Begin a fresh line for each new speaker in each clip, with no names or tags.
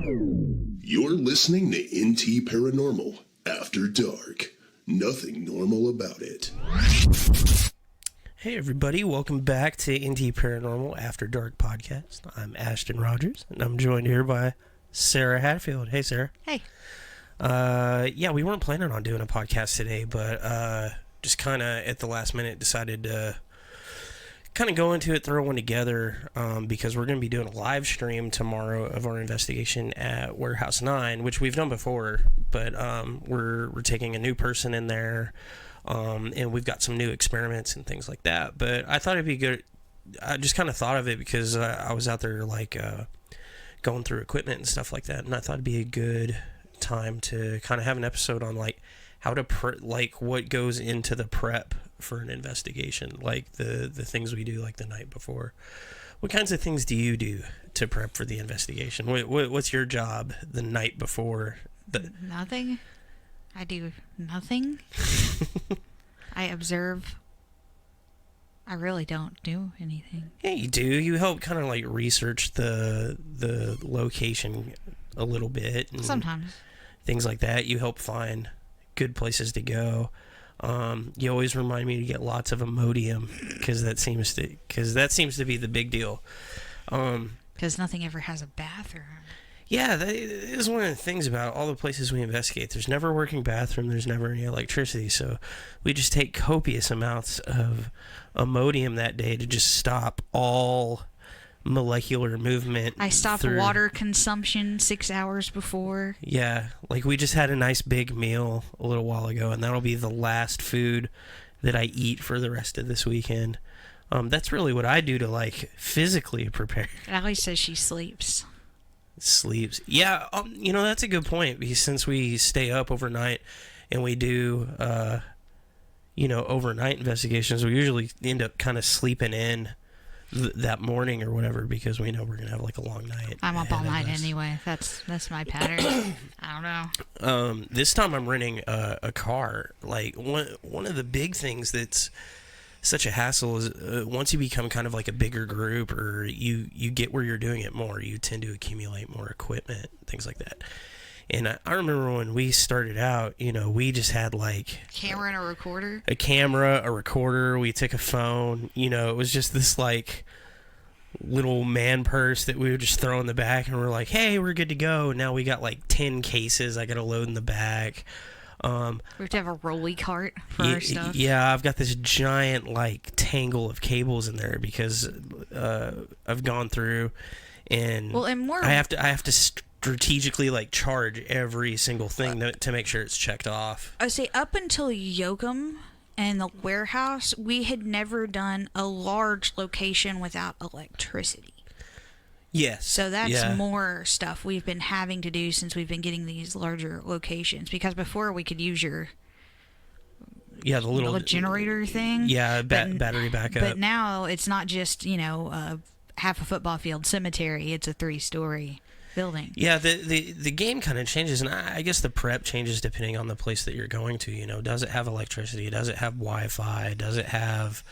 You're listening to NT Paranormal After Dark. Nothing normal about it.
Hey everybody, welcome back to NT Paranormal After Dark podcast. I'm Ashton Rogers, and I'm joined here by Sarah Hatfield. Hey Sarah.
Hey.
Yeah, we weren't planning on doing a podcast today, but just kind of at the last minute decided to kind of go into it, throw one together, because we're going to be doing a live stream tomorrow of our investigation at Warehouse 9, which we've done before, but we're taking a new person in there, and we've got some new experiments and things like that. But I thought it'd be good. I just kind of thought of it because I was out there like going through equipment and stuff like that, and I thought it'd be a good time to kind of have an episode on like how to like what goes into the prep for an investigation, like the things we do like the night before. What kinds of things do you do to prep for the investigation? What's your job the night before?
Nothing. I do nothing. I observe. I really don't do anything.
Yeah, you do. You help kind of like research the location a little bit. And
sometimes.
Things like that. You help find good places to go. You always remind me to get lots of Imodium because that seems to be the big deal.
Because nothing ever has a bathroom.
Yeah, that is one of the things about all the places we investigate. There's never a working bathroom. There's never any electricity. So we just take copious amounts of Imodium that day to just stop all molecular movement.
I stopped water consumption 6 hours before.
Yeah, like we just had a nice big meal a little while ago, and that'll be the last food that I eat for the rest of this weekend. That's really what I do to like physically prepare.
Allie says she sleeps.
Sleeps. Yeah, that's a good point, because since we stay up overnight and we do overnight investigations, we usually end up kind of sleeping in that morning or whatever, because we know we're gonna have like a long night.
I'm up all night anyway. That's my pattern. I don't know.
This time I'm renting a car. Like one of the big things that's such a hassle is once you become kind of like a bigger group, or you get where you're doing it more, you tend to accumulate more equipment, things like that. And I remember when we started out, we just had like
camera and a recorder.
A camera, a recorder. We took a phone. It was just this like little man purse that we would just throw in the back, and we're like, "Hey, we're good to go." Now we got like 10 cases I got to load in the back.
We have to have a rolly cart for our stuff.
Yeah, I've got this giant like tangle of cables in there because I've gone through and I have to strategically like charge every single thing to make sure it's checked off.
I say up until Yoakum and the warehouse, we had never done a large location without electricity.
Yes.
So that's more stuff we've been having to do since we've been getting these larger locations, because before we could use your
the little
generator thing.
Yeah, battery backup.
But now it's not just, half a football field cemetery, it's a 3-story building.
Yeah, the game kind of changes, and I guess the prep changes depending on the place that you're going to. Does it have electricity? Does it have Wi-Fi? Does it have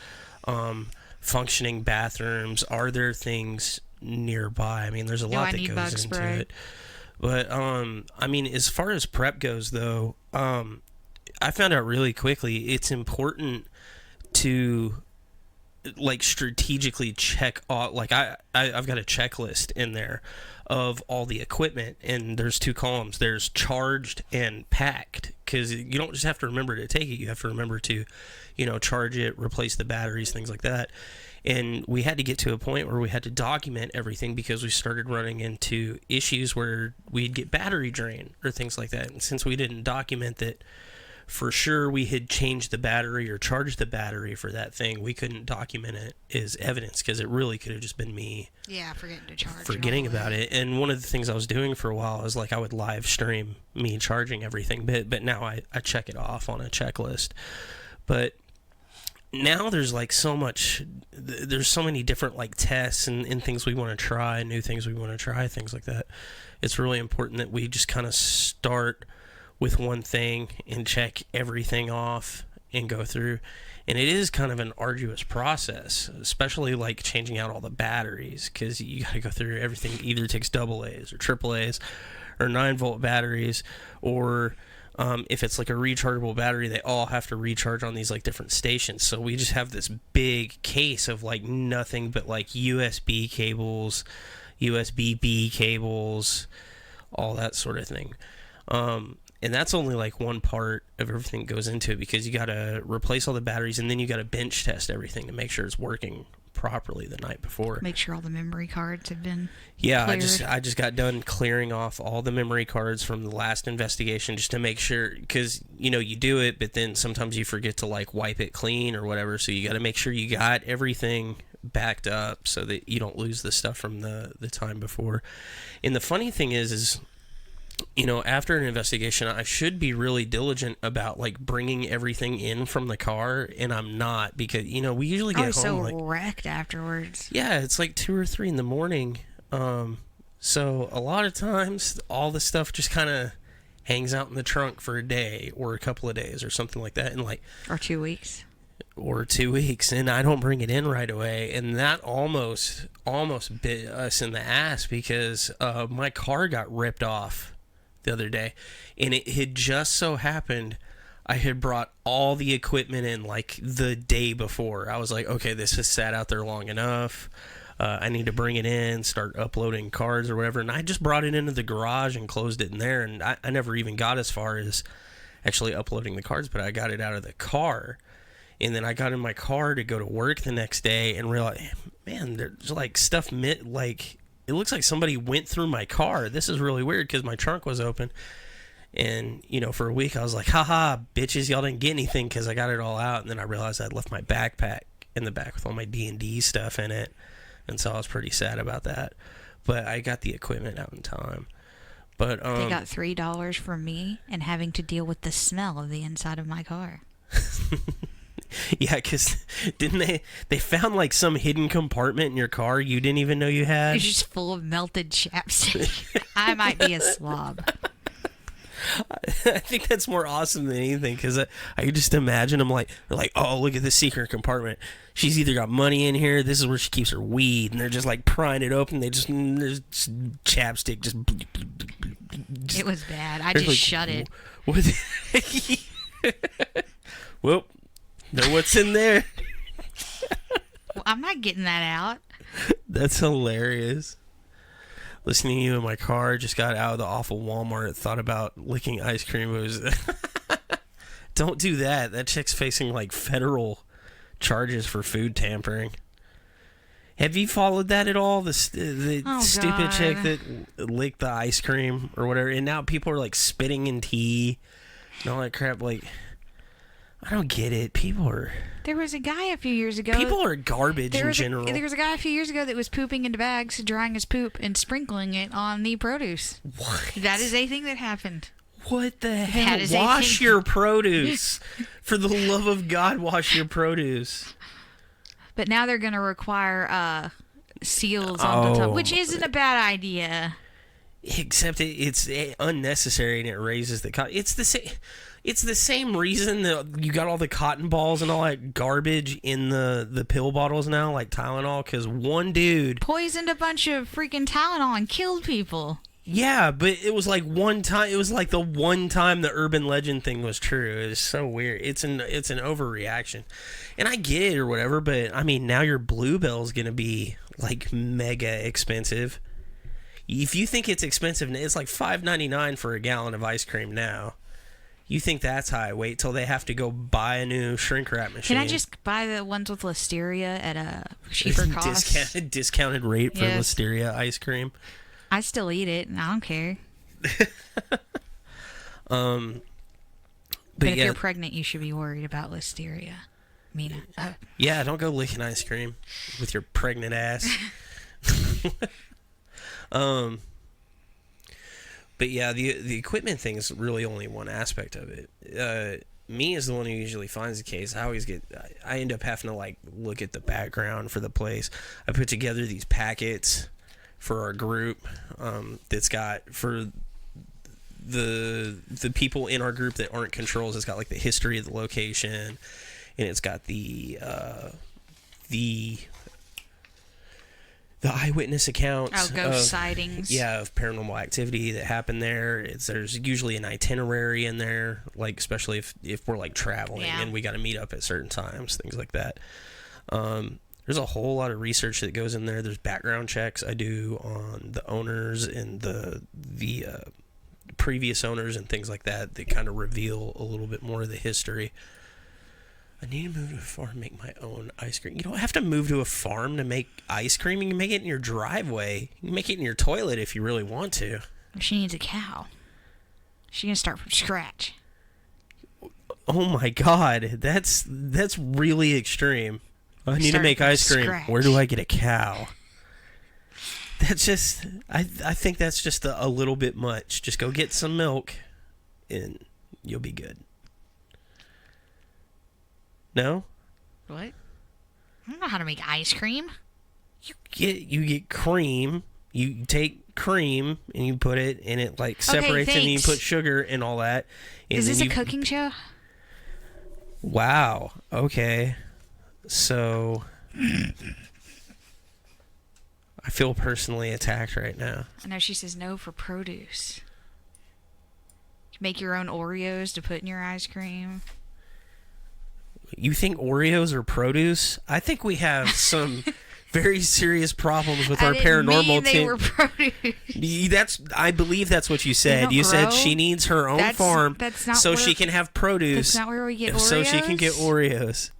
functioning bathrooms? Are there things nearby? I mean, there's a lot that goes into it. But as far as prep goes, though, I found out really quickly it's important to like strategically check all. Like I've got a checklist in there of all the equipment, and there's 2 columns. There's charged and packed, because you don't just have to remember to take it, you have to remember to charge it, replace the batteries, things like that. And we had to get to a point where we had to document everything, because we started running into issues where we'd get battery drain or things like that. And since we didn't document that for sure we had changed the battery or charged the battery for that thing, we couldn't document it as evidence, because it really could have just been me forgetting about it. And one of the things I was doing for a while is like I would live stream me charging everything, but now I check it off on a checklist. But now there's like there's so many different like tests and things we want to try, new things we want to try, things like that. It's really important that we just kind of start with one thing and check everything off and go through. And it is kind of an arduous process, especially like changing out all the batteries, because you got to go through everything. Either takes AA's or AAA's or 9-volt batteries, or if it's like a rechargeable battery, they all have to recharge on these like different stations. So we just have this big case of like nothing but like USB cables, USB-B cables, all that sort of thing. And that's only like one part of everything that goes into it, because you got to replace all the batteries, and then you got to bench test everything to make sure it's working properly the night before.
Make sure all the memory cards have been
Yeah,
cleared.
I just got done clearing off all the memory cards from the last investigation, just to make sure, because you do it, but then sometimes you forget to like wipe it clean or whatever. So you got to make sure you got everything backed up so that you don't lose the stuff from the time before. And the funny thing is after an investigation, I should be really diligent about like bringing everything in from the car, and I'm not, because we usually get home
so
like
wrecked afterwards.
yeah, it's like 2 or 3 in the morning. So a lot of times all the stuff just kind of hangs out in the trunk for a day or a couple of days or something like that, and like
Or 2 weeks.
or 2 weeks, and I don't bring it in right away, and that almost bit us in the ass, because my car got ripped off the other day, and it had just so happened I had brought all the equipment in like the day before. I was like, okay, this has sat out there long enough. I need to bring it in, start uploading cards or whatever, and I just brought it into the garage and closed it in there, and I never even got as far as actually uploading the cards, but I got it out of the car. And then I got in my car to go to work the next day and realized, man, there's like stuff like it looks like somebody went through my car. This is really weird, because my trunk was open. And, for a week I was like, haha, bitches, y'all didn't get anything, because I got it all out. And then I realized I'd left my backpack in the back with all my D&D stuff in it. And so I was pretty sad about that. But I got the equipment out in time. They
got $3 from me and having to deal with the smell of the inside of my car.
Yeah, because didn't they found like some hidden compartment in your car you didn't even know you had?
It's just full of melted chapstick. I might be a slob.
I think that's more awesome than anything, because I could just imagine them like, they're like, oh, look at this secret compartment. She's either got money in here, this is where she keeps her weed, and they're just like prying it open. There's just chapstick just.
It was bad. I just
like,
shut it.
What? Well, know what's in there.
Well, I'm not getting that out.
That's hilarious. Listening to you in my car, just got out of the awful Walmart, thought about licking ice cream. It was don't do that. That chick's facing like federal charges for food tampering. Have you followed that at all? The stupid
God.
chick that licked the ice cream or whatever, and now people are like spitting in tea and all that crap. Like, I don't get it.
There was a guy a few years ago.
People are garbage in general.
There was a guy a few years ago that was pooping into bags, drying his poop, and sprinkling it on the produce.
What?
That is a thing that happened.
What the hell?
is a
Wash
thing.
your produce. For the love of God, wash your produce.
But now they're going to require seals on the top, which
Oh.
isn't a bad idea.
Except it's unnecessary, and it raises the cost. It's the same reason that you got all the cotton balls and all that garbage in the pill bottles now, like Tylenol, because one dude.
Poisoned a bunch of freaking Tylenol and killed people.
Yeah, but it was like one time. It was like the one time the urban legend thing was true. It was so weird. It's an overreaction, and I get it or whatever. But I mean, now your Bluebell's gonna be like mega expensive. If you think it's expensive, it's like $5.99 for a gallon of ice cream now. You think that's high? Wait till they have to go buy a new shrink wrap machine.
Can I just buy the ones with Listeria at a cheaper cost?
Discounted rate for
Yes.
Listeria ice cream.
I still eat it, and I don't care.
But
if
yeah,
you're pregnant, you should be worried about Listeria. Mina.
yeah, don't go licking ice cream with your pregnant ass. But yeah, the equipment thing is really only one aspect of it. Me is the one who usually finds the case. I end up having to like look at the background for the place. I put together these packets for our group that's got for the people in our group that aren't controls. It's got like the history of the location, and it's got the eyewitness accounts
ghost sightings.
Yeah, of paranormal activity that happened there. There's usually an itinerary in there, like especially if we're like traveling and we got to meet up at certain times, things like that. There's a whole lot of research that goes in there. There's background checks I do on the owners and the previous owners and things like that kind of reveal a little bit more of the history. I need to move to a farm and make my own ice cream. You don't have to move to a farm to make ice cream. You can make it in your driveway. You can make it in your toilet if you really want to.
She needs a cow. She's going to start from scratch.
Oh my God. That's really extreme. I need to make ice cream.
Scratch.
Where do I get a cow? That's just... I think that's just a little bit much. Just go get some milk and you'll be good. No?
What? I don't know how to make ice cream.
You get cream. You take cream and you put it and it like separates and you put sugar and all that. And
is this a cooking show?
Wow. Okay. So I feel personally attacked right now.
I know she says no for produce. Make your own Oreos to put in your ice cream.
You think Oreos are produce? I think we have some very serious problems with our paranormal team.
They were produce.
I believe that's what you said. You said she needs her own farm so she can have produce.
That's not where we get Oreos.
So she can get Oreos.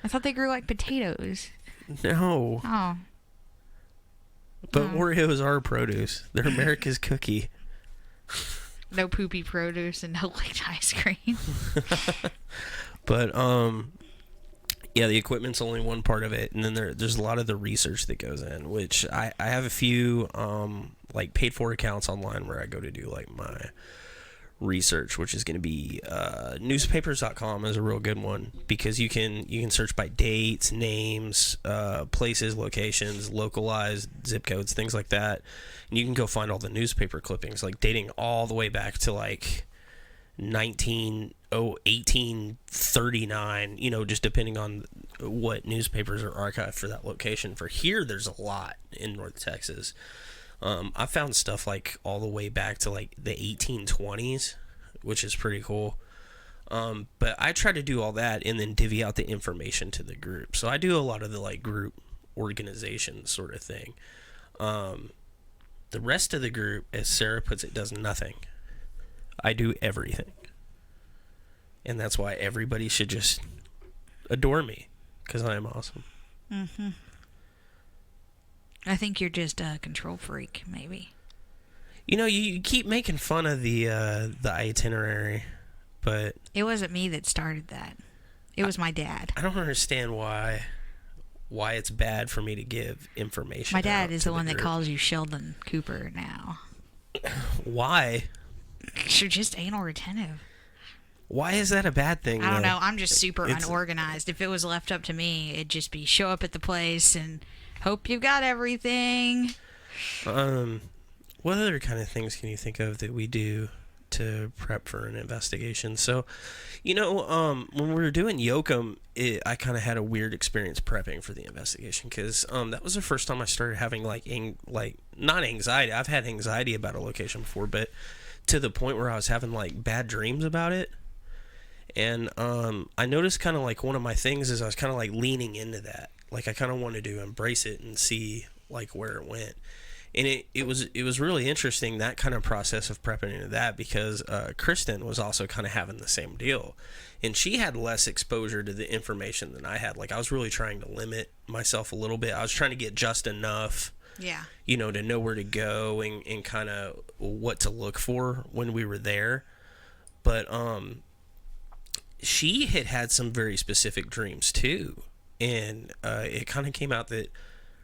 I thought they grew like potatoes.
No.
Oh.
But Oreos are produce. They're America's cookie.
No poopy produce and no licked ice cream.
But yeah, the equipment's only one part of it, and then there's a lot of the research that goes in, which I have a few like paid for accounts online where I go to do like my research, which is going to be newspapers.com is a real good one because you can search by dates, names, places, locations, localized zip codes, things like that, and you can go find all the newspaper clippings like dating all the way back to like 1839, just depending on what newspapers are archived for that location. For here, there's a lot in North Texas. I found stuff like all the way back to like the 1820s, which is pretty cool. But I try to do all that and then divvy out the information to the group. So I do a lot of the like group organization sort of thing. The rest of the group, as Sarah puts it, does nothing. I do everything. And that's why everybody should just adore me, because I am awesome.
Mm-hmm. I think you're just a control freak, maybe.
You keep making fun of the itinerary, but...
It wasn't me that started that. It was my dad.
I don't understand why it's bad for me to give information.
My dad is the one
group.
That calls you Sheldon Cooper now.
Why?
You're just anal retentive.
Why is that a bad thing?
I don't know. I'm just super unorganized. If it was left up to me, it'd just be show up at the place and hope you've got everything.
What other kind of things can you think of that we do to prep for an investigation? So, when we were doing Yoakum, I kind of had a weird experience prepping for the investigation because that was the first time I started having not anxiety. I've had anxiety about a location before, but to the point where I was having like bad dreams about it. And I noticed kind of like one of my things is I was kind of like leaning into that. Like I kind of wanted to embrace it and see like where it went. And it was really interesting, that kind of process of prepping into that, because Kristen was also kind of having the same deal. And she had less exposure to the information than I had. Like I was really trying to limit myself a little bit. I was trying to get just enough.
Yeah.
To know where to go and kind of what to look for when we were there. But she had some very specific dreams too. And it kind of came out that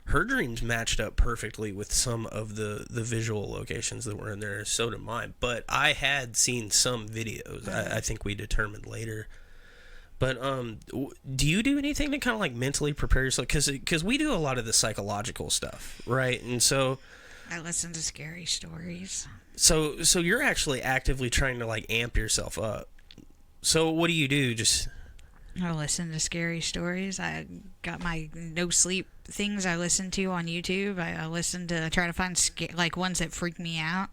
her dreams matched up perfectly with some of the visual locations that were in there. So did mine. But I had seen some videos. I think we determined later. But do you do anything to kind of like mentally prepare yourself? Because we do a lot of the psychological stuff, right? And so
I listen to scary stories.
So you're actually actively trying to like amp yourself up. So what do you do? Just
I listen to scary stories. I got my no sleep things I listen to on YouTube. I listen to try to find like ones that freak me out.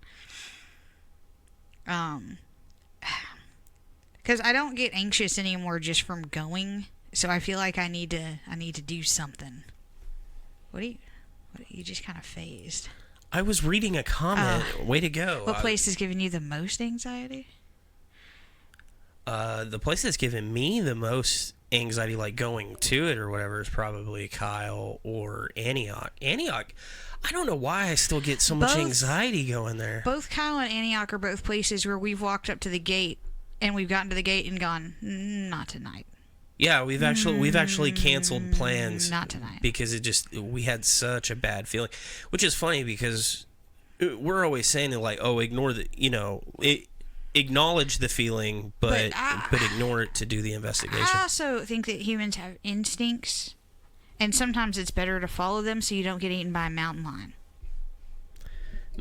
Because I don't get anxious anymore just from going. So I feel like I need to do something. What you just kind of phased.
I was reading a comment. Way to go.
What place is giving you the most anxiety?
The place that's given me the most anxiety, like going to it or whatever, is probably Kyle or Antioch. Antioch, I don't know why I still get so much anxiety going there.
Both Kyle and Antioch are both places where we've walked up to the gate and we've gotten to the gate and gone, not tonight.
Yeah, we've actually canceled plans.
Not tonight.
Because we had such a bad feeling, which is funny because we're always saying it like, oh, ignore acknowledge the feeling, but ignore it to do the investigation.
I also think that humans have instincts, and sometimes it's better to follow them so you don't get eaten by a mountain lion.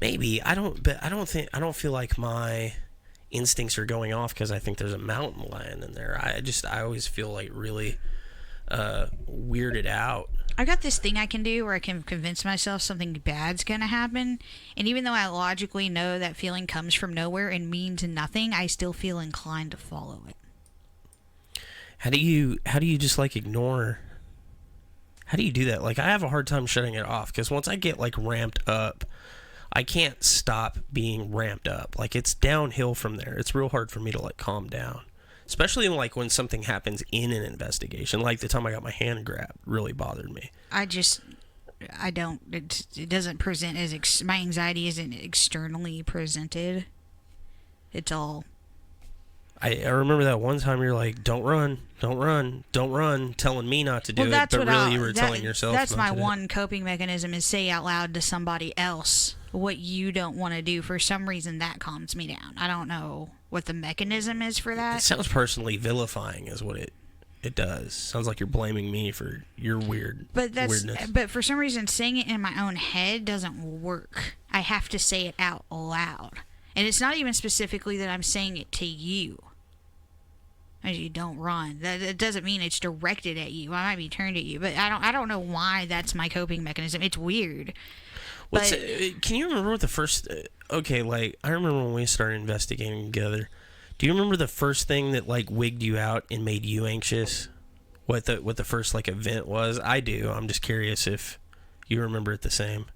Maybe I don't feel like my instincts are going off because I think there's a mountain lion in there. I always feel like really weirded out.
I got this thing I can do where I can convince myself something bad's gonna happen, and even though I logically know that feeling comes from nowhere and means nothing, I still feel inclined to follow it.
How do you just like ignore? How do you do that? Like I have a hard time shutting it off because once I get like ramped up, I can't stop being ramped up. Like it's downhill from there. It's real hard for me to like calm down. Especially like when something happens in an investigation, like the time I got my hand grabbed, really bothered me.
It doesn't present as, my anxiety isn't externally presented. It's all.
I remember that one time you're like, don't run, telling me not to do it, but really you were telling yourself
That's
not
my
to do
one coping mechanism is say out loud to somebody else what you don't want to do. For some reason, that calms me down. I don't know what the mechanism is for that.
It sounds personally vilifying is what it does. Sounds like you're blaming me for your weirdness.
But for some reason, saying it in my own head doesn't work. I have to say it out loud. And it's not even specifically that I'm saying it to you. As you don't run. That doesn't mean it's directed at you. I might be turned at you, but I don't know why that's my coping mechanism. It's weird.
Can you remember what the first? Okay, like I remember when we started investigating together. Do you remember the first thing that like wigged you out and made you anxious? What the first like event was? I do. I'm just curious if you remember it the same.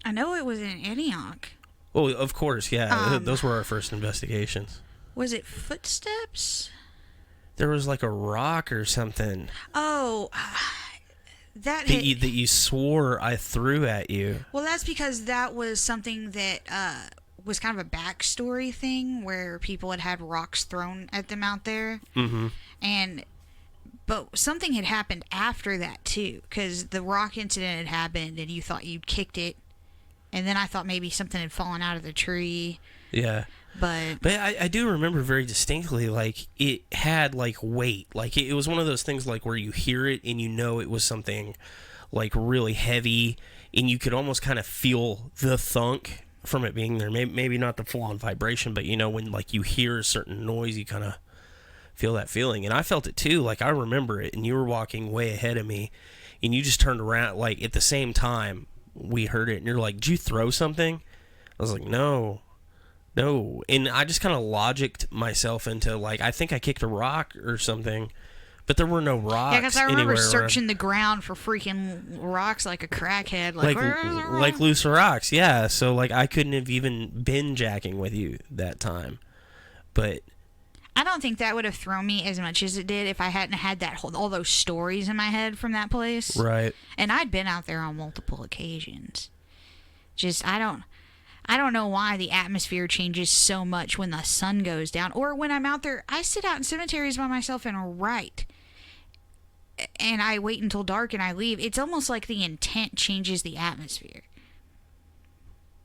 I know it was in Antioch.
Oh, of course, yeah. Those were our first investigations.
Was it footsteps?
There was like a rock or something.
Oh, that
you swore I threw at you.
Well, that's because that was something that was kind of a backstory thing where people had rocks thrown at them out there.
Mm-hmm.
But something had happened after that too, because the rock incident had happened and you thought you'd kicked it, and then I thought maybe something had fallen out of the tree.
Yeah. But I do remember very distinctly, like, it had, like, weight. Like, it was one of those things, like, where you hear it and you know it was something, like, really heavy, and you could almost kind of feel the thunk from it being there. Maybe not the full-on vibration, but, you know, when, like, you hear a certain noise, you kind of feel that feeling. And I felt it, too. Like, I remember it, and you were walking way ahead of me, and you just turned around, like, at the same time we heard it, and you're like, did you throw something? I was like, no, and I just kind of logicked myself into, like, I think I kicked a rock or something, but there were no rocks.
Yeah, because I remember searching
around.
The ground for freaking rocks like a crackhead.
Like loose rocks, yeah. So, like, I couldn't have even been jacking with you that time. But
I don't think that would have thrown me as much as it did if I hadn't had all those stories in my head from that place.
Right.
And I'd been out there on multiple occasions. Just, I don't know why the atmosphere changes so much when the sun goes down. Or when I'm out there, I sit out in cemeteries by myself and write. And I wait until dark and I leave. It's almost like the intent changes the atmosphere.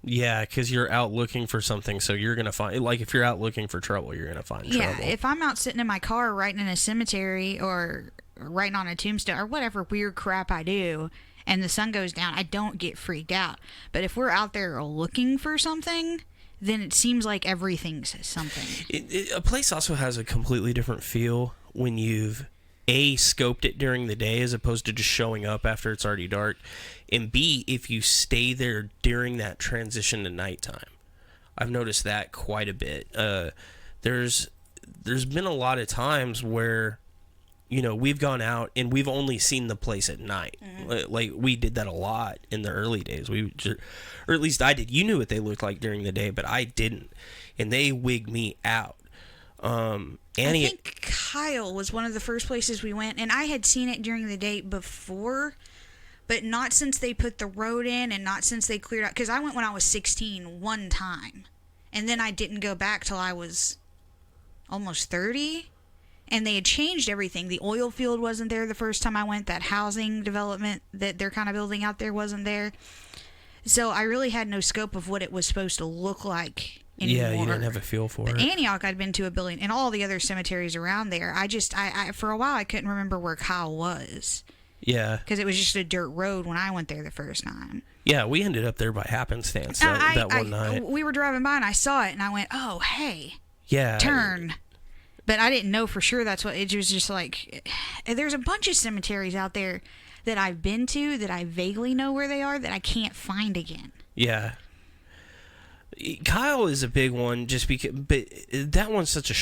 Yeah, because you're out looking for something, so you're going to find... Like, if you're out looking for trouble, you're going to find trouble.
Yeah, if I'm out sitting in my car writing in a cemetery or writing on a tombstone or whatever weird crap I do, and the sun goes down, I don't get freaked out. But if we're out there looking for something, then it seems like everything's something.
A place also has a completely different feel when you've A, scoped it during the day as opposed to just showing up after it's already dark, and B, if you stay there during that transition to nighttime. I've noticed that quite a bit. There's been a lot of times where, you know, we've gone out and we've only seen the place at night. Mm-hmm. Like, we did that a lot in the early days. Or at least I did. You knew what they looked like during the day, but I didn't. And they wigged me out.
I think Kyle was one of the first places we went, and I had seen it during the day before, but not since they put the road in and not since they cleared out. Because I went when I was 16 one time, and then I didn't go back till I was almost 30. And they had changed everything. The oil field wasn't there the first time I went. That housing development that they're kind of building out there wasn't there. So I really had no scope of what it was supposed to look like anymore.
Yeah, you didn't have a feel for it.
Antioch, I'd been to a billion, and all the other cemeteries around there. I for a while, I couldn't remember where Kyle was.
Yeah.
Because it was just a dirt road when I went there the first time.
Yeah, we ended up there by happenstance that one night.
We were driving by, and I saw it, and I went, oh, hey.
Yeah.
Turn. But I didn't know for sure that's what it was. Just like, there's a bunch of cemeteries out there that I've been to that I vaguely know where they are that I can't find again.
Yeah. Kyle is a big one just because, but that one's such a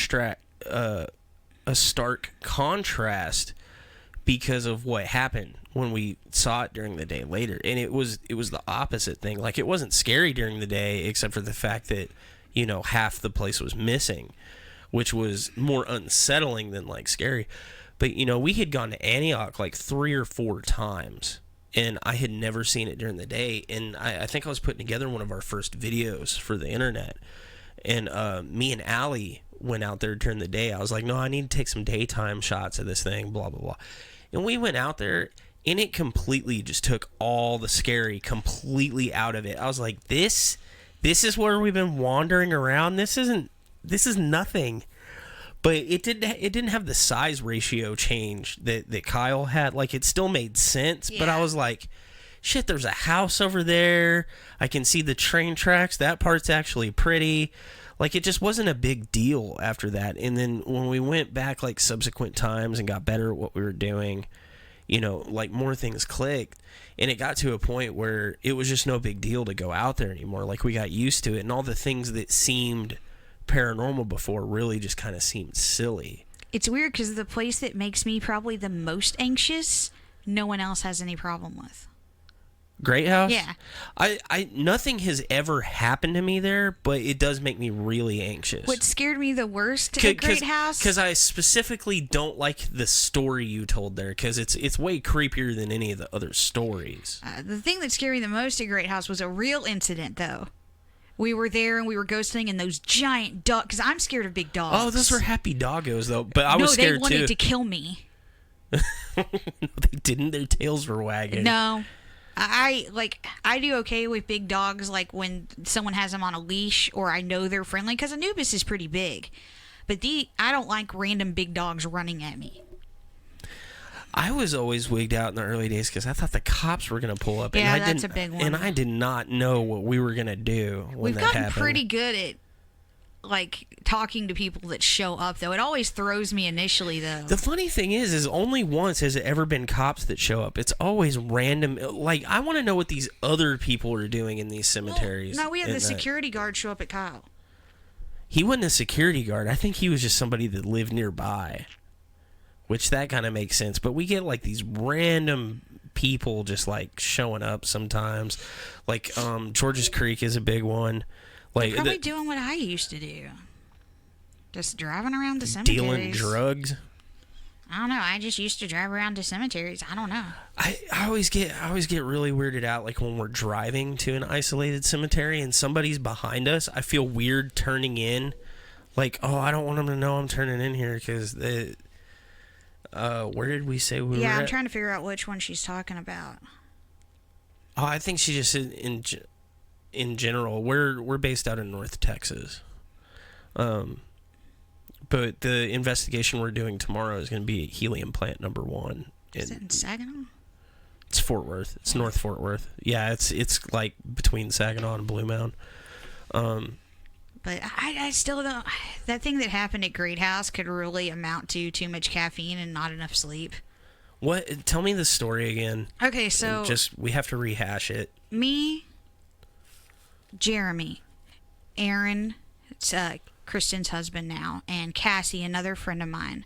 stark contrast because of what happened when we saw it during the day later. And it was the opposite thing. Like, it wasn't scary during the day except for the fact that, you know, half the place was missing, which was more unsettling than, like, scary. But, you know, we had gone to Antioch, like, 3 or 4 times, and I had never seen it during the day. And I think I was putting together one of our first videos for the internet. And me and Allie went out there during the day. I was like, no, I need to take some daytime shots of this thing, blah, blah, blah. And we went out there, and it completely just took all the scary completely out of it. I was like, this is where we've been wandering around. This is nothing. But it didn't have the size ratio change that Kyle had. Like, it still made sense, yeah. But I was like, shit, there's a house over there. I can see the train tracks. That part's actually pretty. Like, it just wasn't a big deal after that. And then when we went back, like, subsequent times and got better at what we were doing, you know, like, more things clicked. And it got to a point where it was just no big deal to go out there anymore. Like, we got used to it, and all the things that seemed paranormal before really just kind of seemed silly.
It's weird because the place that makes me probably the most anxious, no one else has any problem with.
Great House?
Yeah.
I nothing has ever happened to me there, but it does make me really anxious.
What scared me the worst at Great House?
Because I specifically don't like the story you told there, because it's way creepier than any of the other stories.
The thing that scared me the most at Great House was a real incident, though. We were there and we were ghosting, and those giant dogs, because I'm scared of big dogs.
Oh, those were happy doggos, though. But I was scared, too.
No, they wanted to kill me.
No, they didn't. Their tails were wagging.
No. I do okay with big dogs, like when someone has them on a leash or I know they're friendly, because Anubis is pretty big. But I don't like random big dogs running at me.
I was always wigged out in the early days because I thought the cops were going to pull up.
Yeah,
and
that's a big one.
And I did not know what we were going to do when
We've
that
gotten
happened.
pretty good at, like, talking to people that show up, though. It always throws me initially, though.
The funny thing is only once has it ever been cops that show up. It's always random. Like, I want to know what these other people are doing in these cemeteries.
No, we had the security guard show up at Kyle.
He wasn't a security guard. I think he was just somebody that lived nearby. Which that kind of makes sense. But we get, like, these random people just, like, showing up sometimes. Like, George's Creek is a big one. Like,
probably doing what I used to do. Just driving around to cemeteries.
Dealing drugs?
I don't know. I just used to drive around to cemeteries. I don't know.
I always get really weirded out, like, when we're driving to an isolated cemetery and somebody's behind us. I feel weird turning in. Like, oh, I don't want them to know I'm turning in here because where did we say we were?
Yeah, I'm trying to figure out which one she's talking about.
Oh, I think she just said in general. We're based out in North Texas. But the investigation we're doing tomorrow is going to be helium plant number 1.
Is it in Saginaw?
It's Fort Worth. It's North Fort Worth. Yeah, it's like between Saginaw and Blue Mound.
But I still don't. That thing that happened at Great House could really amount to too much caffeine and not enough sleep.
What? Tell me the story again.
Okay, so
We have to rehash it.
me, Jeremy, Aaron, it's Kristen's husband now, and Cassie, another friend of mine,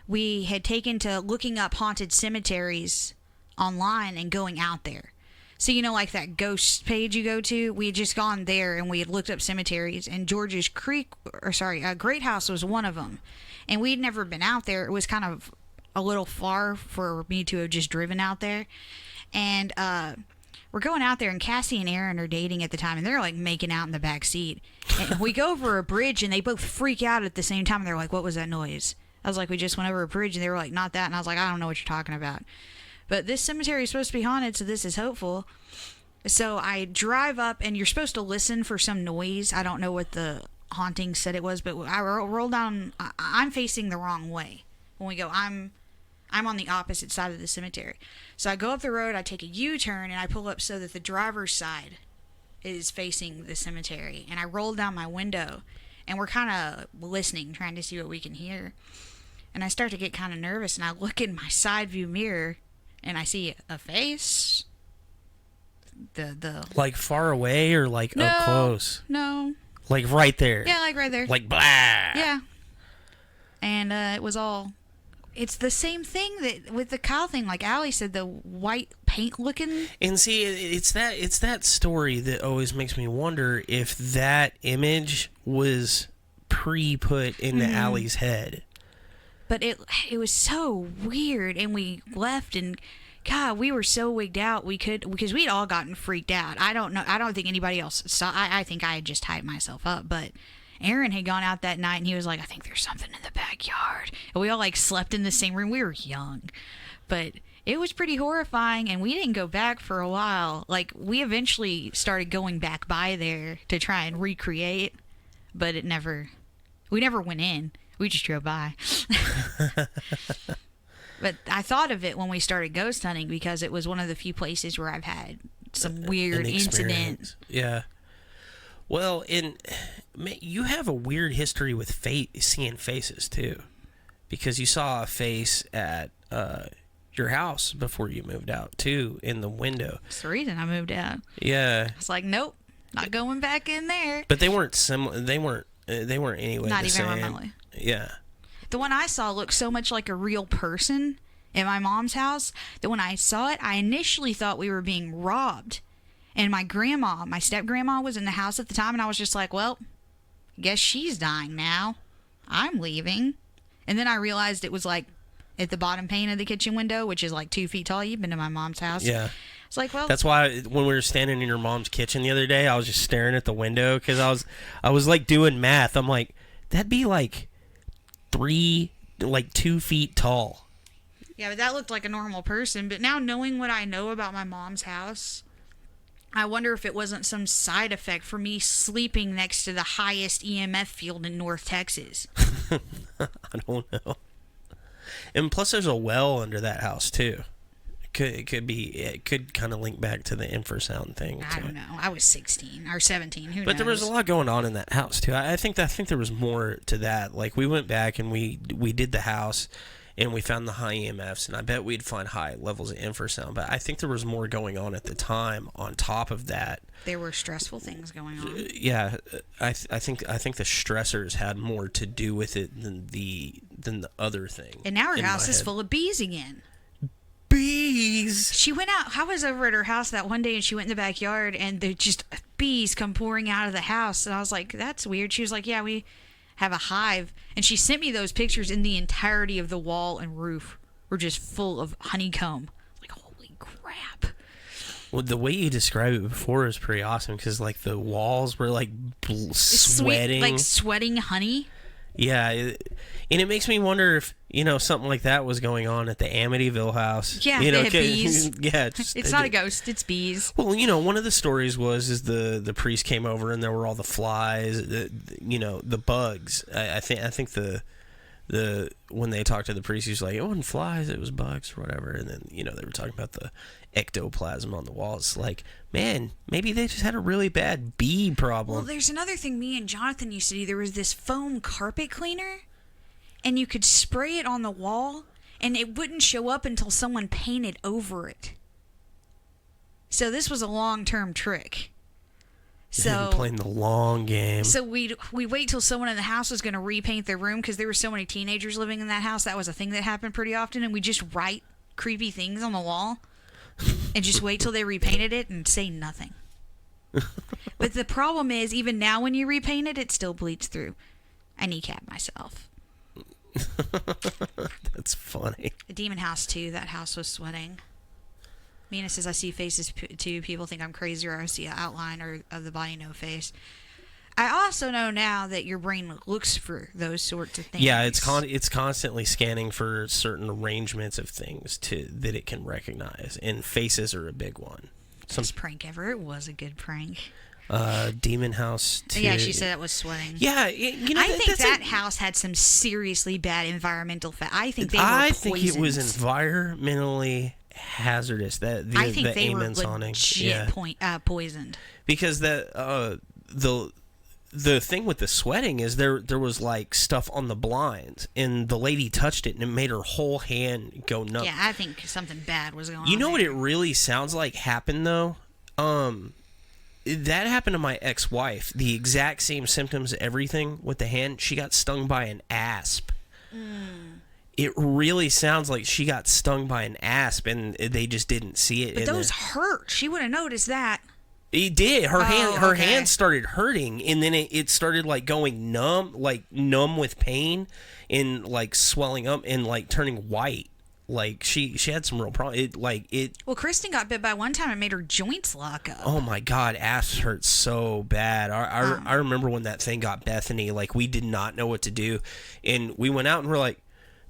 we had taken to looking up haunted cemeteries online and going out there. So, like that ghost page you go to, we had just gone there and we had looked up cemeteries, and George's Great House was one of them. And we'd never been out there. It was kind of a little far for me to have just driven out there. And we're going out there, and Cassie and Aaron are dating at the time, and they're like making out in the back seat. And we go over a bridge, and they both freak out at the same time. And they're like, "What was that noise?" I was like, "We just went over a bridge," and they were like, "Not that." And I was like, "I don't know what you're talking about." But this cemetery is supposed to be haunted, so this is hopeful. So I drive up, and you're supposed to listen for some noise. I don't know what the haunting said it was, but I roll down. I'm facing the wrong way when we go. I'm on the opposite side of the cemetery. So I go up the road, I take a U-turn, and I pull up so that the driver's side is facing the cemetery. And I roll down my window, and we're kind of listening, trying to see what we can hear. And I start to get kind of nervous, and I look in my side view mirror, and I see a face. The
Like far away or like up close?
No.
Like right there?
Yeah, like right there.
Like blah.
Yeah. And it was all... It's the same thing that with the cow thing, like Allie said, the white paint looking.
And see, it's that story that always makes me wonder if that image was pre-put into Allie's head.
But it was so weird, and we left, and God, we were so wigged out. Because we'd all gotten freaked out. I don't know. I don't think anybody else saw. I think I had just hyped myself up, but Aaron had gone out that night, and he was like, "I think there's something in the backyard." And we all like slept in the same room. We were young, but it was pretty horrifying, and we didn't go back for a while. Like, we eventually started going back by there to try and recreate, but we never went in. We just drove by. But I thought of it when we started ghost hunting because it was one of the few places where I've had some weird incidents.
Yeah. Well, you have a weird history with seeing faces too, because you saw a face at your house before you moved out too, in the window.
That's the reason I moved out.
Yeah.
It's like, nope, not going back in there.
But they weren't similar. They weren't anyway.
Not
the
even
same.
remotely.
Yeah.
The one I saw looked so much like a real person in my mom's house that when I saw it, I initially thought we were being robbed. And my step-grandma was in the house at the time, and I was just like, well, guess she's dying now. I'm leaving. And then I realized it was like at the bottom pane of the kitchen window, which is like 2 feet tall. You've been to my mom's house.
Yeah.
It's like, well,
that's why when we were standing in your mom's kitchen the other day, I was just staring at the window because I was like doing math. I'm like, that'd be like 2 feet tall.
Yeah, but that looked like a normal person. But now knowing what I know about my mom's house, I wonder if it wasn't some side effect for me sleeping next to the highest EMF field in North Texas.
I don't know. And plus, there's a well under that house too. It could kind of link back to the infrasound thing.
I don't know. I was 16 or 17. Who knows?
But there was a lot going on in that house too. I think there was more to that. Like, we went back and we did the house, and we found the high EMFs, and I bet we'd find high levels of infrasound. But I think there was more going on at the time on top of that.
There were stressful things going on.
Yeah, I think the stressors had more to do with it than the other thing.
And now her house is full of bees again.
Bees.
She went out. I was over at her house that one day, and she went in the backyard, and there just bees come pouring out of the house. And I was like, that's weird. She was like, yeah, we have a hive. And she sent me those pictures, and the entirety of the wall and roof were just full of honeycomb. Like, holy crap.
Well, the way you described it before is pretty awesome, because like the walls were like sweating.
Like sweating honey.
Yeah, and it makes me wonder if, something like that was going on at the Amityville house.
Yeah, they had bees.
Yeah,
it's not a ghost, it's bees.
Well, one of the stories is the priest came over, and there were all the flies, the bugs. I think when they talked to the priest, he's like, it wasn't flies, it was bugs or whatever. And then, you know, they were talking about the ectoplasm on the walls. Like, man, maybe they just had a really bad bee problem.
Well, there's another thing me and Jonathan used to do. There was this foam carpet cleaner, and you could spray it on the wall, and it wouldn't show up until someone painted over it. So this was a long-term trick. So
playing the long game.
So we wait till someone in the house was going to repaint their room because there were so many teenagers living in that house. That was a thing that happened pretty often, and we just write creepy things on the wall and just wait till they repainted it and say nothing. But the problem is, even now when you repaint it, it still bleeds through. I kneecap myself.
That's funny.
The demon house too. That house was sweating. Mina says, I see faces too. People think I'm crazy, or I see an outline or of the body, no face. I also know now that your brain looks for those sorts of things.
Yeah, it's constantly scanning for certain arrangements of things that it can recognize, and faces are a big one.
Best prank ever. It was a good prank.
Demon house too.
Yeah, she said it was sweating.
Yeah, you know,
I think that house had some seriously bad environmental I think they were poisoned.
I think it was environmentally hazardous.
I think they were
legit
poisoned.
Because the thing with the sweating is there was like stuff on the blinds, and the lady touched it and it made her whole hand go numb.
Yeah, I think something bad was going on.
You know what it really sounds like happened though? That happened to my ex-wife. The exact same symptoms, everything with the hand. She got stung by an asp. It really sounds like she got stung by an asp, and they just didn't see it.
But those hurt. She would have noticed that.
It did. Her hand started hurting, and then it started like going numb with pain, and like swelling up and like turning white. Like she had some real problems.
Well, Kristen got bit by one time and made her joints lock up.
Oh my God, asps hurt so bad. I remember when that thing got Bethany. Like, we did not know what to do, and we went out and we're like,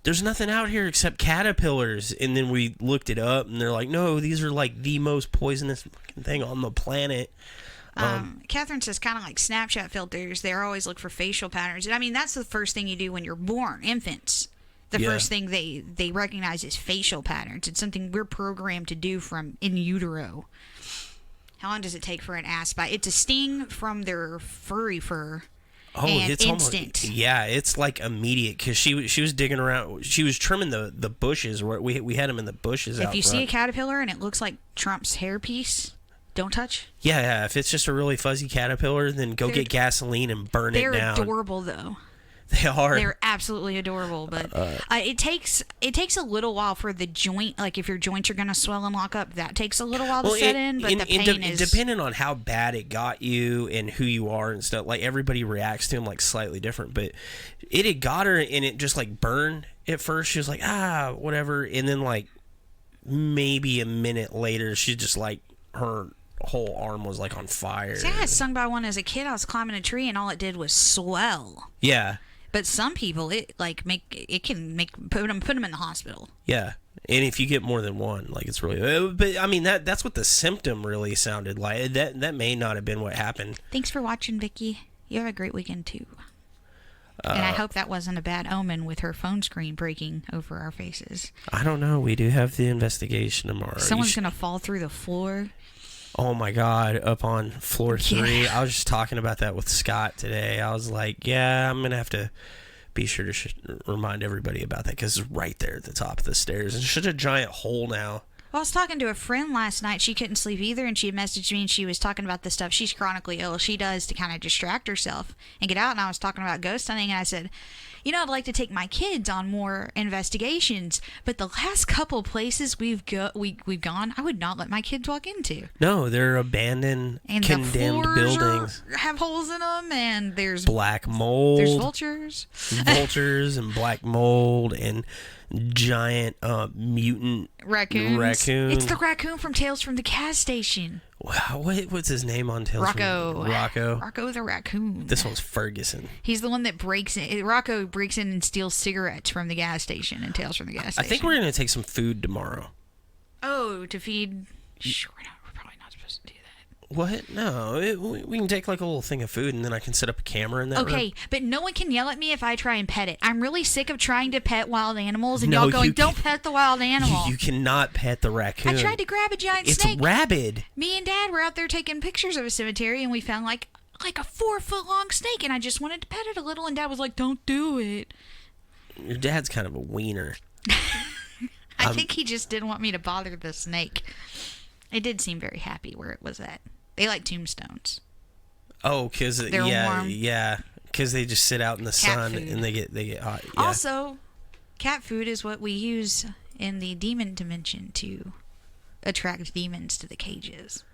there's nothing out here except caterpillars. And then we looked it up, and they're like, no, these are like the most poisonous fucking thing on the planet.
Catherine says, kind of like Snapchat filters, they always look for facial patterns. And I mean, that's the first thing you do when you're born, infants. The first thing they recognize is facial patterns. It's something we're programmed to do from in utero. How long does it take for an asp bite? It's a sting from their furry fur.
Oh,
and
it's
instant.
It's like immediate, because she was digging around. She was trimming the bushes. We had them in the bushes.
If you see a caterpillar and it looks like Trump's hairpiece, don't touch.
Yeah. If it's just a really fuzzy caterpillar, then go get gasoline and burn it down.
They're adorable, though.
They are.
They're absolutely adorable, but it takes a little while for the joint. Like, if your joints are going to swell and lock up, that takes a little while to set in. But the pain is
depending on how bad it got you and who you are and stuff. Like, everybody reacts to them like slightly different. But it had got her, and it just like burned at first. She was like, whatever, and then like maybe a minute later, she just like her whole arm was like on fire.
See, I got stung by one as a kid. I was climbing a tree, and all it did was swell.
Yeah.
But some people, put them in the hospital.
Yeah, and if you get more than one, like, it's really. But I mean, that's what the symptom really sounded like. That may not have been what happened.
Thanks for watching, Vicky. You have a great weekend too. And I hope that wasn't a bad omen with her phone screen breaking over our faces.
I don't know. We do have the investigation tomorrow.
Someone's gonna fall through the floor.
Oh my God, up on floor 3.
Yeah.
I was just talking about that with Scott today. I was like, yeah, I'm going to have to be sure to remind everybody about that, because it's right there at the top of the stairs. It's such a giant hole now.
Well, I was talking to a friend last night. She couldn't sleep either, and she had messaged me, and she was talking about the stuff she's chronically ill. She does to kind of distract herself and get out, and I was talking about ghost hunting, and I said, I'd like to take my kids on more investigations, but the last couple places we've gone, I would not let my kids walk into.
No, they're abandoned,
and
condemned
the
buildings.
Have holes in them, and there's
black mold.
There's vultures,
and black mold, and giant mutant
raccoons. It's the raccoon from Tales from the Gas Station.
Wow, what's his name on Tales
Rocco.
Rocco.
Rocco the raccoon.
This one's Ferguson.
He's the one that breaks in. Rocco breaks in and steals cigarettes from the gas station in Tales from the Gas Station.
I think we're going to take some food tomorrow.
Oh, to feed? Sure, we're probably not supposed to do
What? No, we can take like a little thing of food, and then I can set up a camera in that room.
Okay, but no one can yell at me if I try and pet it. I'm really sick of trying to pet wild animals and
No,
y'all going,
you
don't pet the wild animal.
You cannot pet the raccoon.
I tried to grab a giant
It's
snake.
rabid.
Me and Dad were out there taking pictures of a cemetery, and we found like a 4-foot long snake, and I just wanted to pet it a little, and Dad was like, don't do it.
Your dad's kind of a wiener.
I think he just didn't want me to bother the snake. It did seem very happy where it was at. They like tombstones.
Oh, because
They're warm.
yeah, because they just sit out in the sun
food.
and they get hot. Yeah.
Also, cat food is what we use in the demon dimension to attract demons to the cages.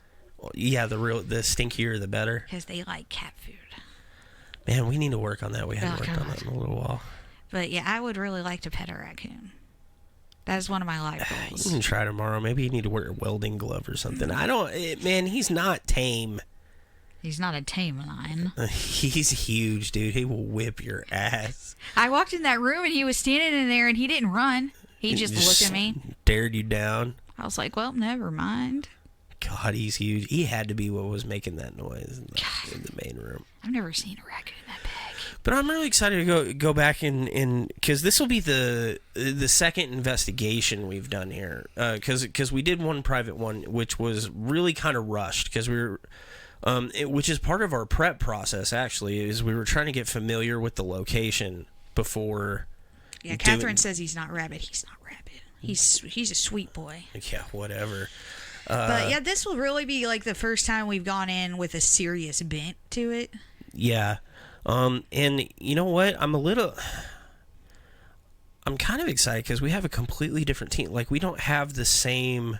Yeah, the stinkier the better.
Because they like cat food.
Man, we need to work on that. We haven't
Oh,
worked on that in a little while.
But yeah, I would really like to pet a raccoon. That is one of my life
You
goals.
can try tomorrow. Maybe you need to wear a welding glove or something. Man, he's not tame.
He's not a tame lion.
He's huge, dude. He will whip your ass.
I walked in that room and he was standing in there and he didn't run. He just looked at me.
Dared you down.
I was like, well, never mind.
God, he's huge. He had to be what was making that noise in the main room.
I've never seen a raccoon that big.
But I'm really excited to go back and because this will be the second investigation we've done here. Because we did one private one, which was really kind of rushed because we were, which is part of our prep process actually, is we were trying to get familiar with the location before.
Yeah, Catherine says he's not rabid. He's not rabid. He's a sweet boy.
Yeah, whatever.
But yeah, this will really be like the first time we've gone in with a serious bent to it.
Yeah. And you know what? I'm kind of excited because we have a completely different team. Like, we don't have the same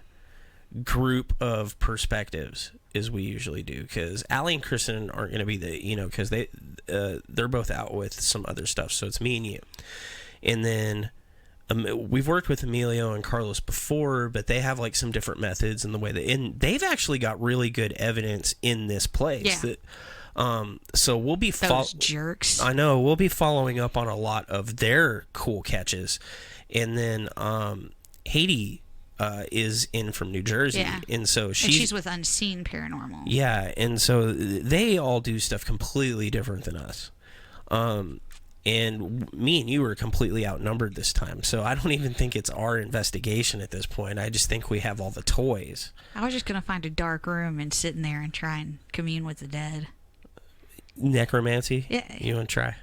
group of perspectives as we usually do because Allie and Kristen aren't going to be because they're both out with some other stuff. So it's me and you. And then we've worked with Emilio and Carlos before, but they have like some different methods in the way and they've actually got really good evidence in this place.
Yeah.
So we'll be
Those jerks.
I know we'll be following up on a lot of their cool catches, and then Haiti is in from New Jersey,
Yeah.
and so
she's with Unseen Paranormal.
Yeah, and so they all do stuff completely different than us. And me and you are completely outnumbered this time, so I don't even think it's our investigation at this point. I just think we have all the toys.
I was just gonna find a dark room and sit in there and try and commune with the dead.
Necromancy?
Yeah.
You want to try?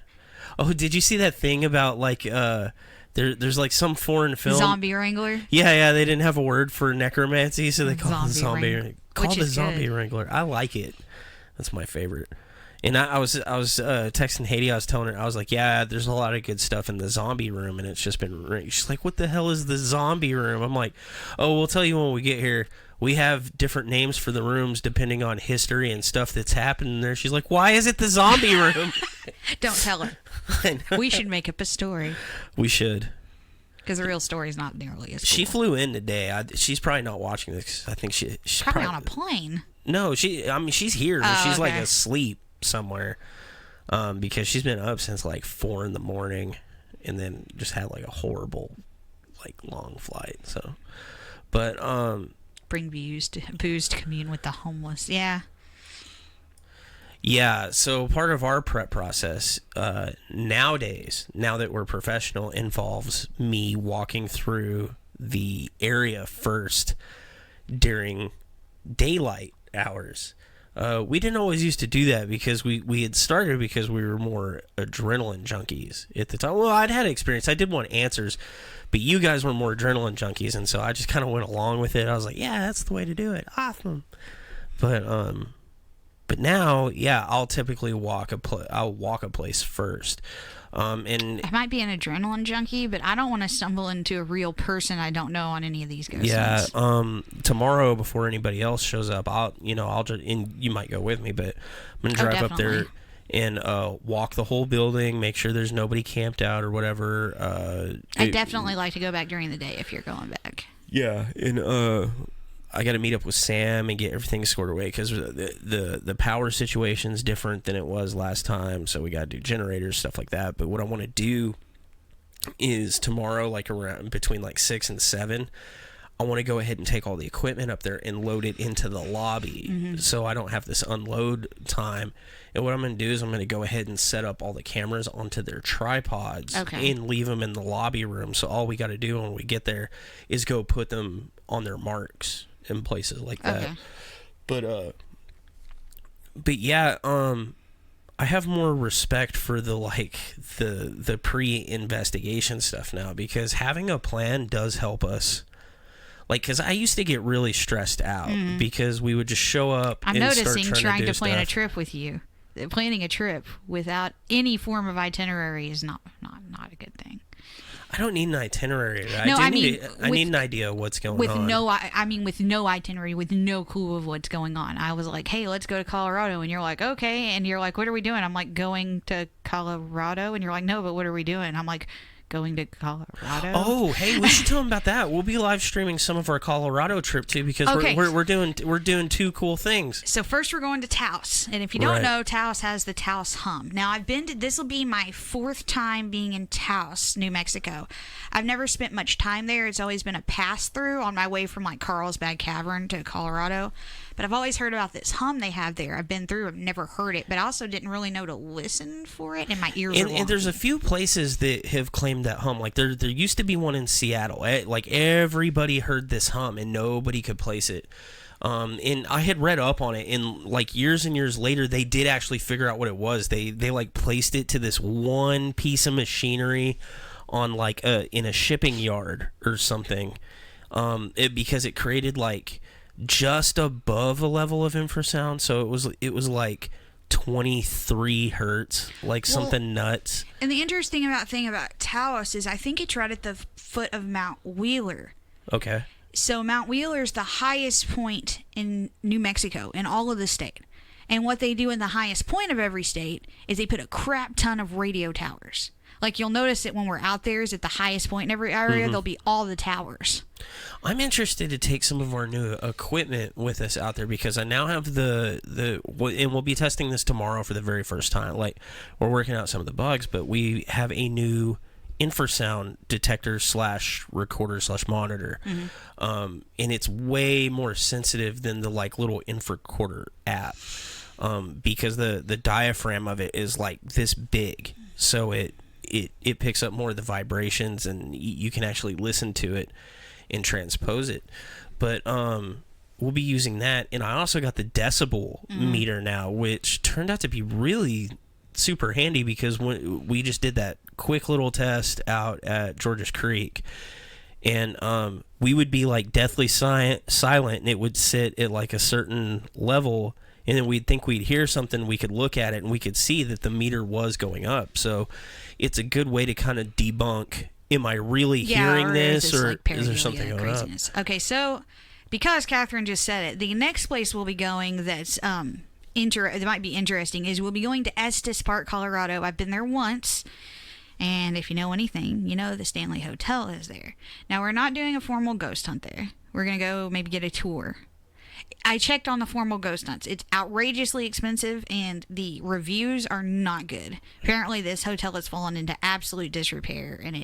Oh, did you see that thing about like there's like some foreign film
Zombie Wrangler?
Yeah, they didn't have a word for necromancy, so they called it
Zombie
zombie. Called it zombie wrangler. I like it. That's my favorite. And I was texting Haiti. I was telling her, I was like, yeah, there's a lot of good stuff in the zombie room, and it's just been. She's like, what the hell is the zombie room? I'm like, oh, we'll tell you when we get here. We have different names for the rooms depending on history and stuff that's happened in there. She's like, why is it the zombie room?
Don't tell her. We should make up a story.
We should.
Because the real story is not nearly as cool.
She flew in today. She's probably not watching this. I think she's
probably on a plane.
No, she's here.
Oh,
She's like
okay.
asleep somewhere because she's been up since like 4 a.m. and then just had like a horrible like long flight. So, but
bring booze to commune with the homeless. Yeah.
Yeah, so part of our prep process nowadays, now that we're professional, involves me walking through the area first during daylight hours. We didn't always used to do that because we had started because we were more adrenaline junkies at the time. Well, I'd had experience. I did want answers, but you guys were more adrenaline junkies, and so I just kind of went along with it. I was like, yeah, that's the way to do it. Awesome. But now, yeah, I'll typically walk a place first. And
I might be an adrenaline junkie, but I don't want to stumble into a real person I don't know on any of these ghost
yeah,
hunts.
Tomorrow before anybody else shows up, I'll just, and you might go with me, but I'm gonna drive up there and walk the whole building, make sure there's nobody camped out or whatever.
I definitely like to go back during the day if you're going back.
Yeah, and I got to meet up with Sam and get everything squared away because the power situation's different than it was last time, so we got to do generators, stuff like that. But what I want to do is tomorrow, like around between like 6 and 7, I want to go ahead and take all the equipment up there and load it into the lobby so I don't have this unload time. And what I'm going to do is I'm going to go ahead and set up all the cameras onto their tripods and leave them in the lobby room. So all we got to do when we get there is go put them on their marks in places like that. But yeah, I have more respect for the pre-investigation stuff now, because having a plan does help us. Like, because I used to get really stressed out because we would just show up.
I'm
and
noticing
start
trying to plan a
stuff.
trip with you. Planning a trip without any form of itinerary is not a good thing.
I don't need an itinerary.
I
need an idea of what's going on.
With no itinerary, with no clue of what's going on. I was like, hey, let's go to Colorado. And you're like, okay. And you're like, what are we doing? I'm like, going to Colorado. And you're like, no, but what are we doing? I'm like, going to Colorado.
Oh, hey, we should tell them about that. We'll be live streaming some of our Colorado trip too, because we're doing two cool things.
So first we're going to Taos, and if you don't know, Taos has the Taos Hum. Now this will be my 4th time being in Taos, New Mexico. I've never spent much time there. It's always been a pass through on my way from like Carlsbad Cavern to Colorado. But I've always heard about this hum they have there. I've been through, I've never heard it, but I also didn't really know to listen for it, and my ears are
and there's a few places that have claimed that hum. Like there used to be one in Seattle. Like everybody heard this hum, and nobody could place it. And I had read up on it, and like years and years later, they did actually figure out what it was. They like placed it to this one piece of machinery on like in a shipping yard or something, because it created like just above a level of infrasound, so it was like 23 hertz, like something nuts.
And the interesting thing about Taos is I think it's right at the foot of Mount Wheeler.
Okay.
So Mount Wheeler is the highest point in New Mexico, in all of the state. And what they do in the highest point of every state is they put a crap ton of radio towers. Like, you'll notice it when we're out there is at the highest point in every area, there'll be all the towers.
I'm interested to take some of our new equipment with us out there, because I now have and we'll be testing this tomorrow for the very first time. Like, we're working out some of the bugs, but we have a new infrasound detector / recorder / monitor. And it's way more sensitive than the like little infracorder app, because the diaphragm of it is like this big, so it picks up more of the vibrations, and you can actually listen to it and transpose it. But we'll be using that. And I also got the decibel meter now, which turned out to be really super handy, because when we just did that quick little test out at Georges Creek, and we would be like deathly silent, and it would sit at like a certain level, and then we'd think we'd hear something, we could look at it, and we could see that the meter was going up. So it's a good way to kind of debunk, am I really hearing this, or is there something going on?
Okay, so because Catherine just said it, the next place we'll be going that's it might be interesting is we'll be going to Estes Park, Colorado. I've been there once, and if you know anything, you know the Stanley Hotel is there. Now, we're not doing a formal ghost hunt there. We're going to go maybe get a tour. I checked on the formal ghost hunts. It's outrageously expensive, and the reviews are not good. Apparently, this hotel has fallen into absolute disrepair, and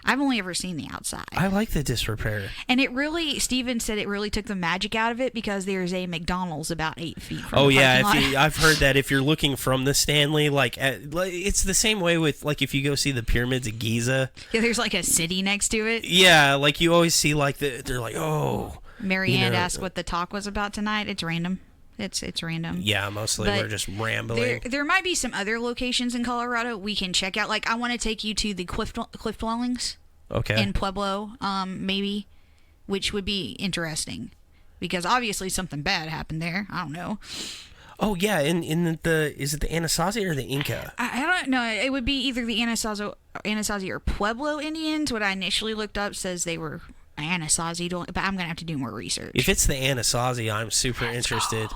I've only ever seen the outside.
I like the disrepair.
And Steven said it really took the magic out of it, because there's a McDonald's about 8 feet from the parking lot.
I've heard that if you're looking from the Stanley, it's the same way with, like, if you go see the pyramids of Giza.
Yeah, there's like a city next to it.
Yeah, like you always see like they're like, oh.
Marianne asked what the talk was about tonight. It's random. It's random.
Yeah, mostly we're just rambling.
There might be some other locations in Colorado we can check out. Like, I want to take you to the cliff dwellings.
Okay.
In Pueblo, maybe, which would be interesting, because obviously something bad happened there. I don't know.
Oh yeah, is it the Anasazi or the Inca?
I don't know. It would be either the Anasazi or Pueblo Indians. What I initially looked up says they were Anasazi, but I'm gonna have to do more research.
If it's the Anasazi, I'm super interested,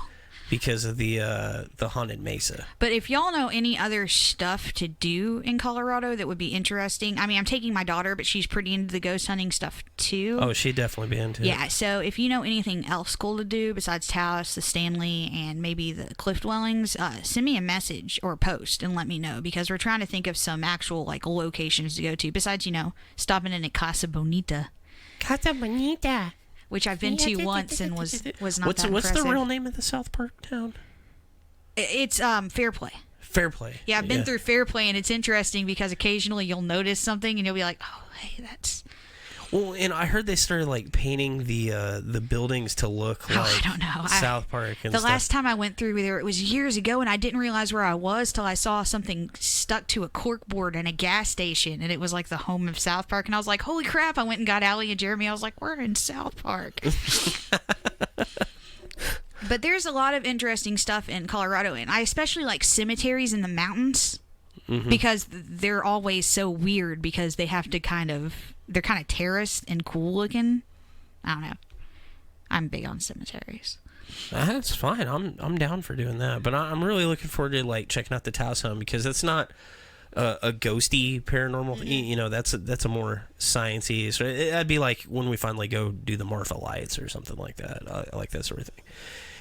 because of the haunted mesa.
But if y'all know any other stuff to do in Colorado that would be interesting, I mean, I'm taking my daughter, but she's pretty into the ghost hunting stuff too.
Oh, she'd definitely be into it.
Yeah, so if you know anything else cool to do besides Taos, the Stanley, and maybe the cliff dwellings, send me a message or a post and let me know, because we're trying to think of some actual like locations to go to besides, stopping in a Casa Bonita.
Casa Bonita.
which I've been to once and was not that
What's
impressive.
the real name of the South Park town?
It's Fair Play.
Fair Play.
Yeah, I've been through Fair Play, and it's interesting because occasionally you'll notice something, and you'll be like, "Oh, hey, that's."
Well, and I heard they started like painting the buildings to look like
I don't know.
South Park and
the
stuff.
last time I went through there, it was years ago, and I didn't realize where I was till I saw something stuck to a corkboard in a gas station, and it was like the home of South Park, and I was like, "Holy crap!" I went and got Allie and Jeremy. I was like, "We're in South Park." But there's a lot of interesting stuff in Colorado, and I especially like cemeteries in the mountains because they're always so weird because they have to they're kind of terraced and cool looking. I don't know. I'm big on cemeteries.
That's fine. I'm down for doing that, but I'm really looking forward to like checking out the Taos home because it's not a ghosty paranormal. You know, that's a more sciencey. So that'd be like when we finally go do the Marfa Lights or something like that. I like that sort of thing.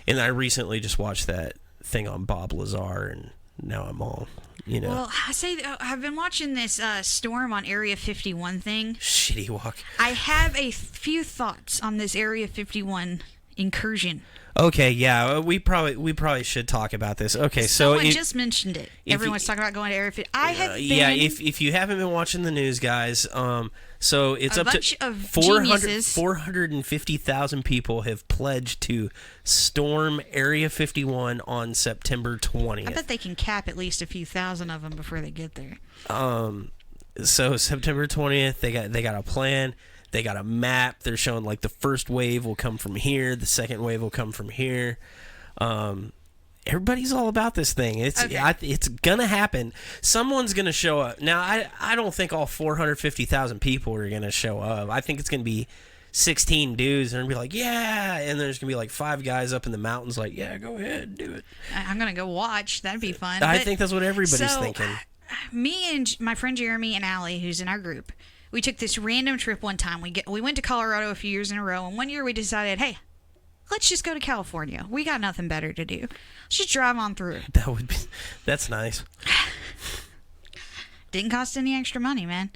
And I recently just watched that thing on Bob Lazar, and now I'm all, you know.
Well, I've been watching this storm on Area 51 thing.
Shitty walk.
I have a few thoughts on this Area 51 incursion.
Okay, yeah, we probably should talk about this. Okay, so
someone just mentioned it. Everyone's talking about going to Area 51. I have been.
Yeah, if you haven't been watching the news, guys, so it's
a
up
bunch
to
of
450,000 people have pledged to storm Area 51 on September 20th.
I bet they can cap at least a few thousand of them before they get there.
So September 20th, they got a plan. They got a map. They're showing like the first wave will come from here. The second wave will come from here. Everybody's all about this thing. It's gonna happen. Someone's gonna show up. Now I don't think all 450,000 people are gonna show up. I think it's gonna be 16 dudes, and they're gonna be like, yeah, and there's gonna be like 5 guys up in the mountains like, yeah, go ahead, do it.
I'm gonna go watch. That'd be fun.
I think that's what everybody's thinking.
Me and my friend Jeremy and Allie, who's in our group, we took this random trip one time. We went to Colorado a few years in a row, and one year we decided, hey, let's just go to California. We got nothing better to do. Let's just drive on through.
That's nice.
Didn't cost any extra money, man.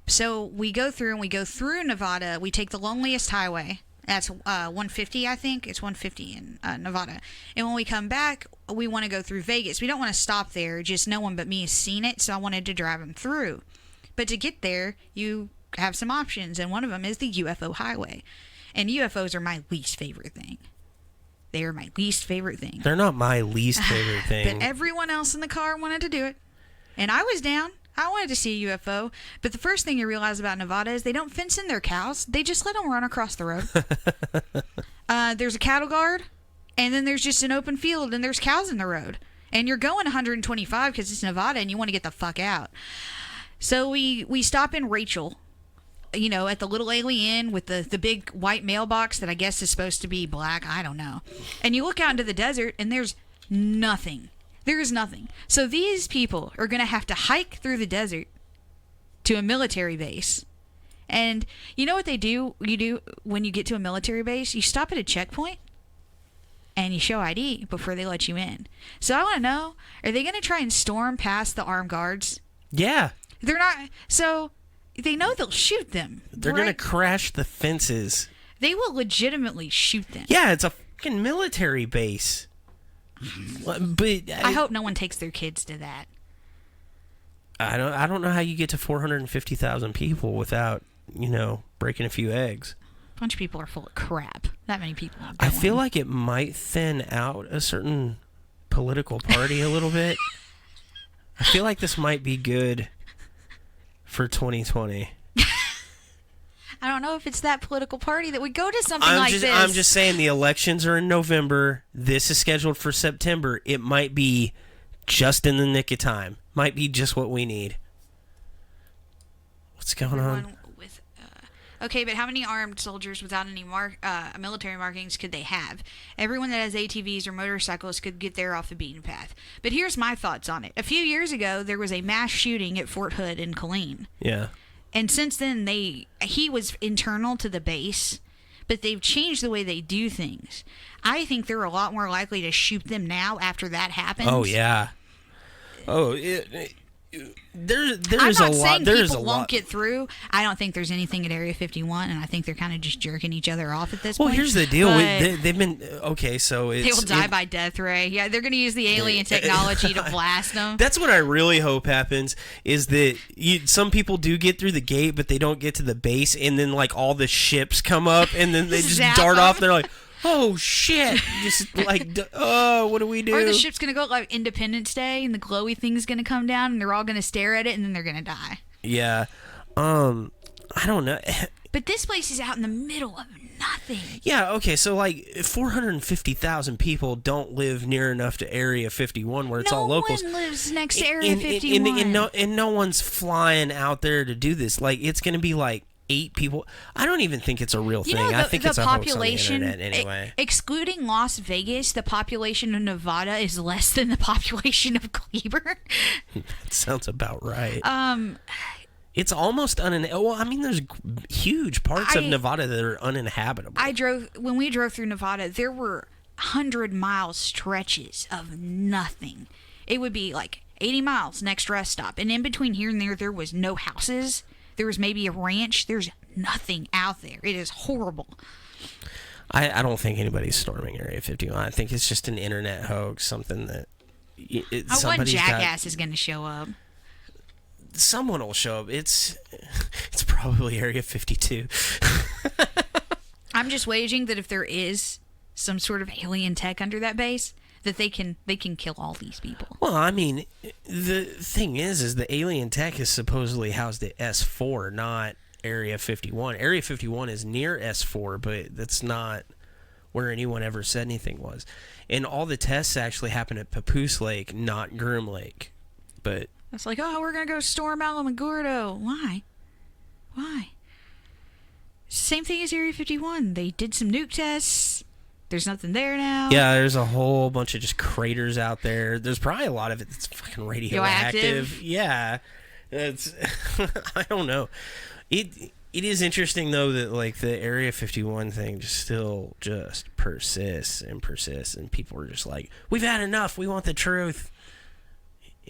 So we go through Nevada. We take the loneliest highway. That's 150, I think. It's 150 in Nevada. And when we come back, we want to go through Vegas. We don't want to stop there. Just no one but me has seen it, so I wanted to drive them through. But to get there, you have some options, and one of them is the UFO highway. And UFOs are my least favorite thing. They are my least favorite thing.
They're not my least favorite thing.
But everyone else in the car wanted to do it. And I was down. I wanted to see a UFO. But the first thing you realize about Nevada is they don't fence in their cows. They just let them run across the road. There's a cattle guard, and then there's just an open field, and there's cows in the road. And you're going 125 because it's Nevada, and you want to get the fuck out. So we stop in Rachel, you know, at the Little Alien with the big white mailbox that I guess is supposed to be black. I don't know. And you look out into the desert, and there's nothing. There is nothing. So these people are going to have to hike through the desert to a military base. And you know what they do? You do when you get to a military base? You stop at a checkpoint and you show ID before they let you in. So I want to know, are they going to try and storm past the armed guards?
Yeah.
They're not. So they know they'll shoot them.
They're going to crash the fences.
They will legitimately shoot them.
Yeah, it's a fucking military base. But
I hope no one takes their kids to that.
I don't know how you get to 450,000 people without, you know, breaking a few eggs.
A bunch of people are full of crap. That many people.
I feel like it might thin out a certain political party a little bit. I feel like this might be good for 2020.
I don't know if it's that political party that would go to something like this.
I'm just saying the elections are in November. This is scheduled for September. It might be just in the nick of time. Might be just what we need. What's going on?
Okay, but how many armed soldiers without any military markings could they have? Everyone that has ATVs or motorcycles could get there off the beaten path. But here's my thoughts on it. A few years ago, there was a mass shooting at Fort Hood in Killeen.
Yeah.
And since then, he was internal to the base, but they've changed the way they do things. I think they're a lot more likely to shoot them now after that happens.
Oh, yeah. Oh, there's
I'm
a
not
lot.
saying
There's
people
a
won't
lot.
get through. I don't think there's anything at Area 51, and I think they're kind of just jerking each other off at this
Well,
point.
here's the deal.
But
They've been okay. So it's,
they will die by death ray. Yeah, they're going to use the alien technology to blast them.
That's what I really hope happens. Is that some people do get through the gate, but they don't get to the base, and then like all the ships come up, and then they just
Zap
dart
them.
off. And they're like, oh shit! Just like, oh, what do we do?
Or the ship's going to go like Independence Day, and the glowy thing's going to come down, and they're all going to stare at it, and then they're going to die.
Yeah. I don't know.
But this place is out in the middle of nothing.
Yeah, okay, so like 450,000 people don't live near enough to Area 51 where it's all locals.
No one lives next to Area 51.
And no one's flying out there to do this. Like, it's going to be like 8 people. I don't even think it's a real thing. I think it's a hoax on the internet anyway.
Excluding Las Vegas, the population of Nevada is less than the population of Kleber.
That sounds about right. It's almost uninhabitable. Well, I mean, there's huge parts of Nevada that are uninhabitable.
When we drove through Nevada, there were 100-mile stretches of nothing. It would be like 80 miles, next rest stop. And in between here and there was no houses. There was maybe a ranch. There's nothing out there. It is horrible.
I don't think anybody's storming Area 51. I think it's just an internet hoax, something that
One jackass is going to show up.
Someone will show up. It's probably Area 52.
I'm just waging that if there is some sort of alien tech under that base, that they can kill all these people.
Well, I mean, the thing is the alien tech is supposedly housed at S4, not Area 51. Area 51 is near S4, but that's not where anyone ever said anything was. And all the tests actually happen at Papoose Lake, not Groom Lake. But
it's like, oh, we're going to go storm Alamogordo. Why? Same thing as Area 51. They did some nuke tests. There's nothing there now.
Yeah, there's a whole bunch of just craters out there. There's probably a lot of it that's fucking radioactive. Yeah. It's I don't know. It is interesting though that like the Area 51 thing still just persists, and people are just like, we've had enough. We want the truth.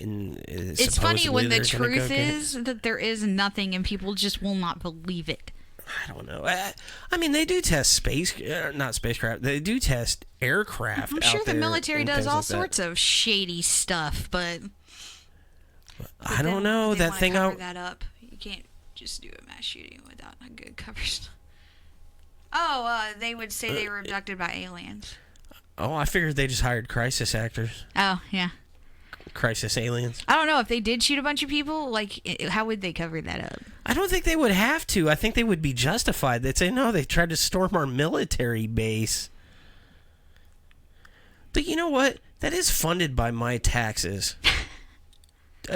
And
it's funny when the truth is that there is nothing and people just will not believe it.
I don't know. I mean, they do test not spacecraft. They do test aircraft.
I'm sure
out
the
there
military does all
like
sorts of shady stuff, but
I don't know that thing.
Cover that up. You can't just do a mass shooting without a good cover. They would say they were abducted by aliens.
Oh, I figured they just hired crisis actors.
Oh yeah.
Crisis aliens.
I don't know if they did shoot a bunch of people. Like, how would they cover that up?
I don't think they would have to. I think they would be justified. They'd say, no, they tried to storm our military base. But you know what? That is funded by my taxes.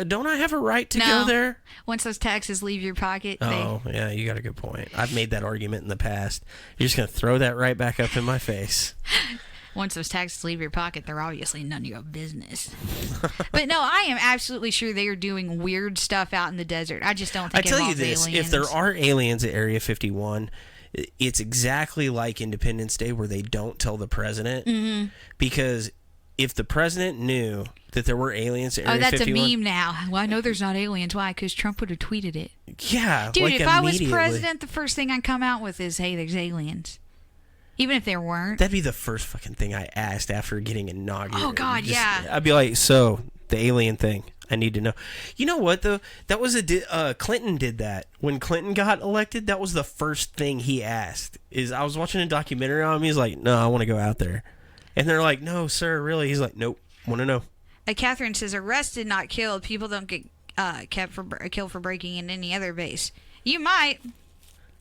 Don't I have a right to go there?
Once those taxes leave your pocket.
Yeah, you got a good point. I've made that argument in the past. You're just going to throw that right back up in my face.
Once those taxes leave your pocket, they're obviously none of your business. But no, I am absolutely sure they are doing weird stuff out in the desert. I just don't think
I tell you
this,
if there are aliens at Area 51, it's exactly like Independence Day where they don't tell the president. Mm-hmm. Because if the president knew that there were aliens at Area 51... Oh, that's
51, a meme now. Well, I know there's not aliens. Why? Because Trump would have tweeted it.
Yeah,
dude, if I was president, the first thing I'd come out with is, hey, there's aliens. Even if there weren't.
That'd be the first fucking thing I asked after getting inaugurated.
Oh, God, yeah.
I'd be like, so, the alien thing, I need to know. You know what, though? That was Clinton did that. When Clinton got elected, that was the first thing he asked. I was watching a documentary on him, he's like, no, I want to go out there. And they're like, no, sir, really? He's like, nope, want to know.
Catherine says, arrested, not killed. People don't get killed for breaking in any other base. You might...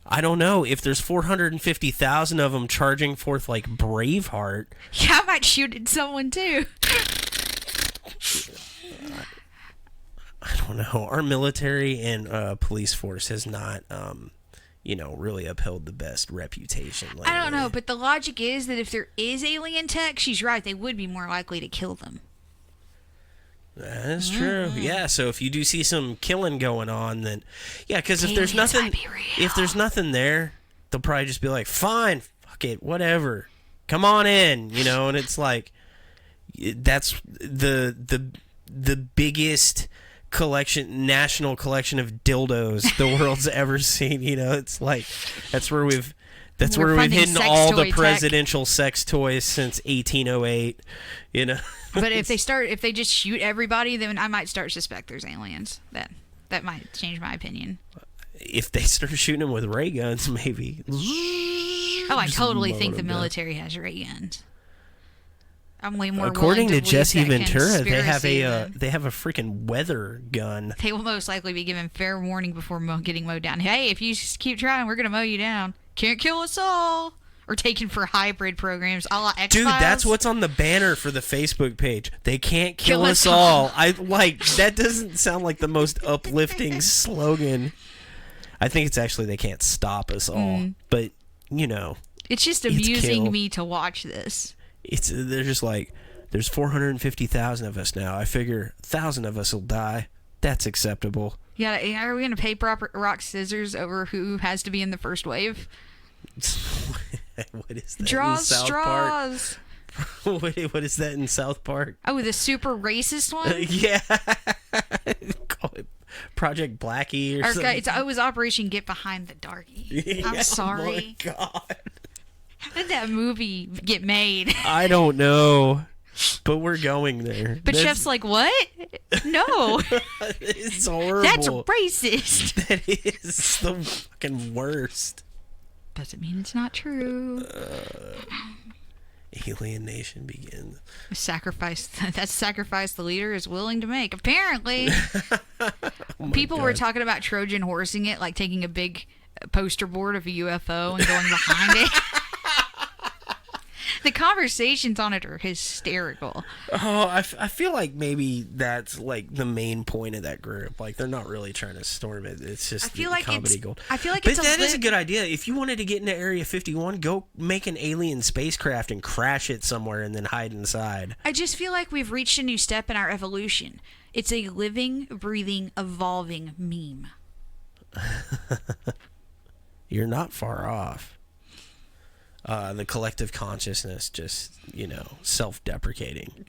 I don't know. If there's 450,000 of them charging forth like Braveheart.
Yeah, I might shoot at someone too.
I don't know. Our military and police force has not, really upheld the best reputation lately.
I don't know, but the logic is that if there is alien tech, she's right. They would be more likely to kill them.
That's true. Yeah, so if you do see some killing going on, then because if there's nothing there, they'll probably just be like, fine, fuck it, whatever, come on in, and it's like that's the biggest national collection of dildos the world's ever seen. You know, it's like that's where we've
funding
hidden
sex
all the
toy tech.
presidential sex toys since 1808. You know,
But if they just shoot everybody, then I might start to suspect there's aliens. That might change my opinion.
if they start shooting them with ray guns, maybe.
Oh, I totally think the military has ray guns. I'm way more
According to
willing to
Jesse
believe that
Ventura,
conspiracy
they have a freaking weather gun.
They will most likely be given fair warning before getting mowed down. Hey, if you just keep trying, we're gonna mow you down. Can't kill us all. Or taken for hybrid programs, a la X-Files.
Dude, that's what's on the banner for the Facebook page. They can't kill us all. That doesn't sound like the most uplifting slogan. I think it's actually they can't stop us all. But, you know.
It's just
it's
amusing
kill.
me to watch this.
They're just like, there's 450,000 of us now. I figure 1,000 of us will die. That's acceptable.
Yeah, are we going to pay rock, scissors over who has to be in the first wave?
What is that?
Draw
in South
straws.
Park? What is that in South Park?
Oh, the super racist one?
Yeah. Call it Project Blackie or something.
It was Operation Get Behind the Darkie.
Yeah,
I'm sorry.
Oh my God.
How did that movie get made?
I don't know. But we're going there.
But Chef's like, what? No.
It's horrible.
That's racist.
That is the fucking worst.
Doesn't mean it's not true.
Alien Nation begins.
That's sacrifice the leader is willing to make. Apparently.
Oh
People
God.
were talking about Trojan horsing it, like taking a big poster board of a UFO and going behind it. The conversations on it are hysterical.
Oh, I feel like maybe that's like the main point of that group. Like they're not really trying to storm it. It's just comedy gold.
I feel like
but
it's
that is a good idea. If you wanted to get into Area 51, go make an alien spacecraft and crash it somewhere and then hide inside.
I just feel like we've reached a new step in our evolution. It's a living, breathing, evolving meme.
You're not far off. The collective consciousness just, self-deprecating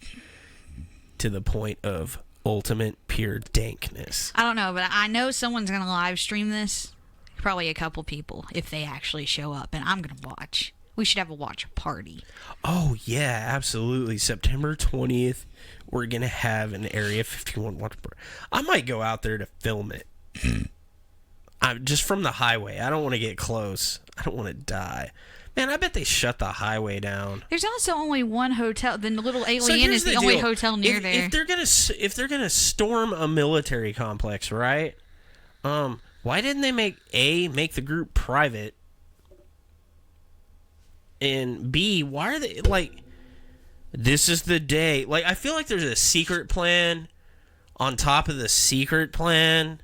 to the point of ultimate pure dankness.
I don't know, but I know someone's going to live stream this. Probably a couple people, if they actually show up, and I'm going to watch. We should have a watch party.
Oh, yeah, absolutely. September 20th, we're going to have an Area 51 watch party. I might go out there to film it. Just from the highway. I don't want to get close. I don't want to die. Man, I bet they shut the highway down.
There's also only one hotel. The little alien is the only hotel near there.
If they're gonna storm a military complex, right? Why didn't they make the group private, and B, why are they like? This is the day. Like, I feel like there's a secret plan on top of the secret plan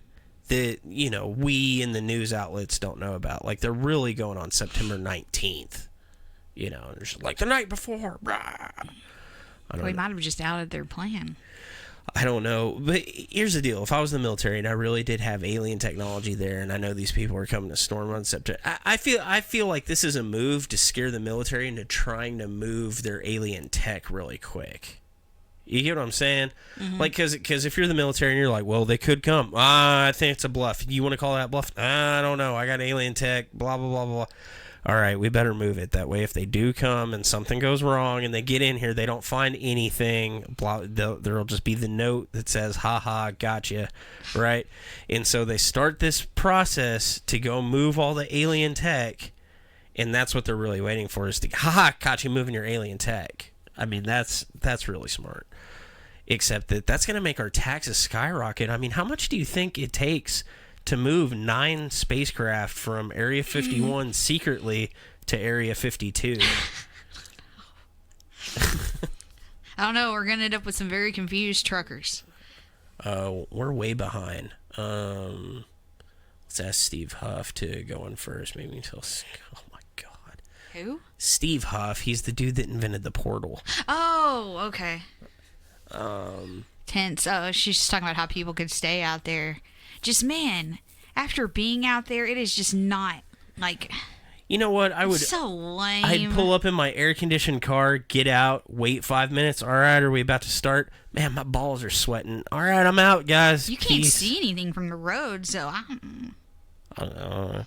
that, we and the news outlets don't know about. Like, they're really going on September 19th. There's like the night before.
We might have just outed their plan.
I don't know. But here's the deal. If I was in the military and I really did have alien technology there, and I know these people are coming to storm on September, I feel like this is a move to scare the military into trying to move their alien tech really quick. You get what I'm saying? Mm-hmm. Like, because if you're the military and you're like, well, they could come. I think it's a bluff. You want to call that bluff? I don't know. I got alien tech, blah, blah, blah, blah. All right, we better move it. That way, if they do come and something goes wrong and they get in here, they don't find anything, blah, there'll just be the note that says, ha, gotcha, right? And so they start this process to go move all the alien tech, and that's what they're really waiting for is to, caught you moving your alien tech. I mean, that's really smart. Except that's going to make our taxes skyrocket. I mean, how much do you think it takes to move 9 spacecraft from Area 51 secretly to Area 52?
I don't know. We're going to end up with some very confused truckers.
We're way behind. Let's ask Steve Huff to go in first. Maybe until... Oh, my God.
Who?
Steve Huff. He's the dude that invented the portal.
Oh, okay. Tense. Oh, she's just talking about how people could stay out there. Just, man, after being out there, it is just not, like...
You know what?
So lame.
I'd pull up in my air-conditioned car, get out, wait 5 minutes. All right, are we about to start? Man, my balls are sweating. All right, I'm out, guys.
You can't
Peace.
see anything from the road, so
I don't know.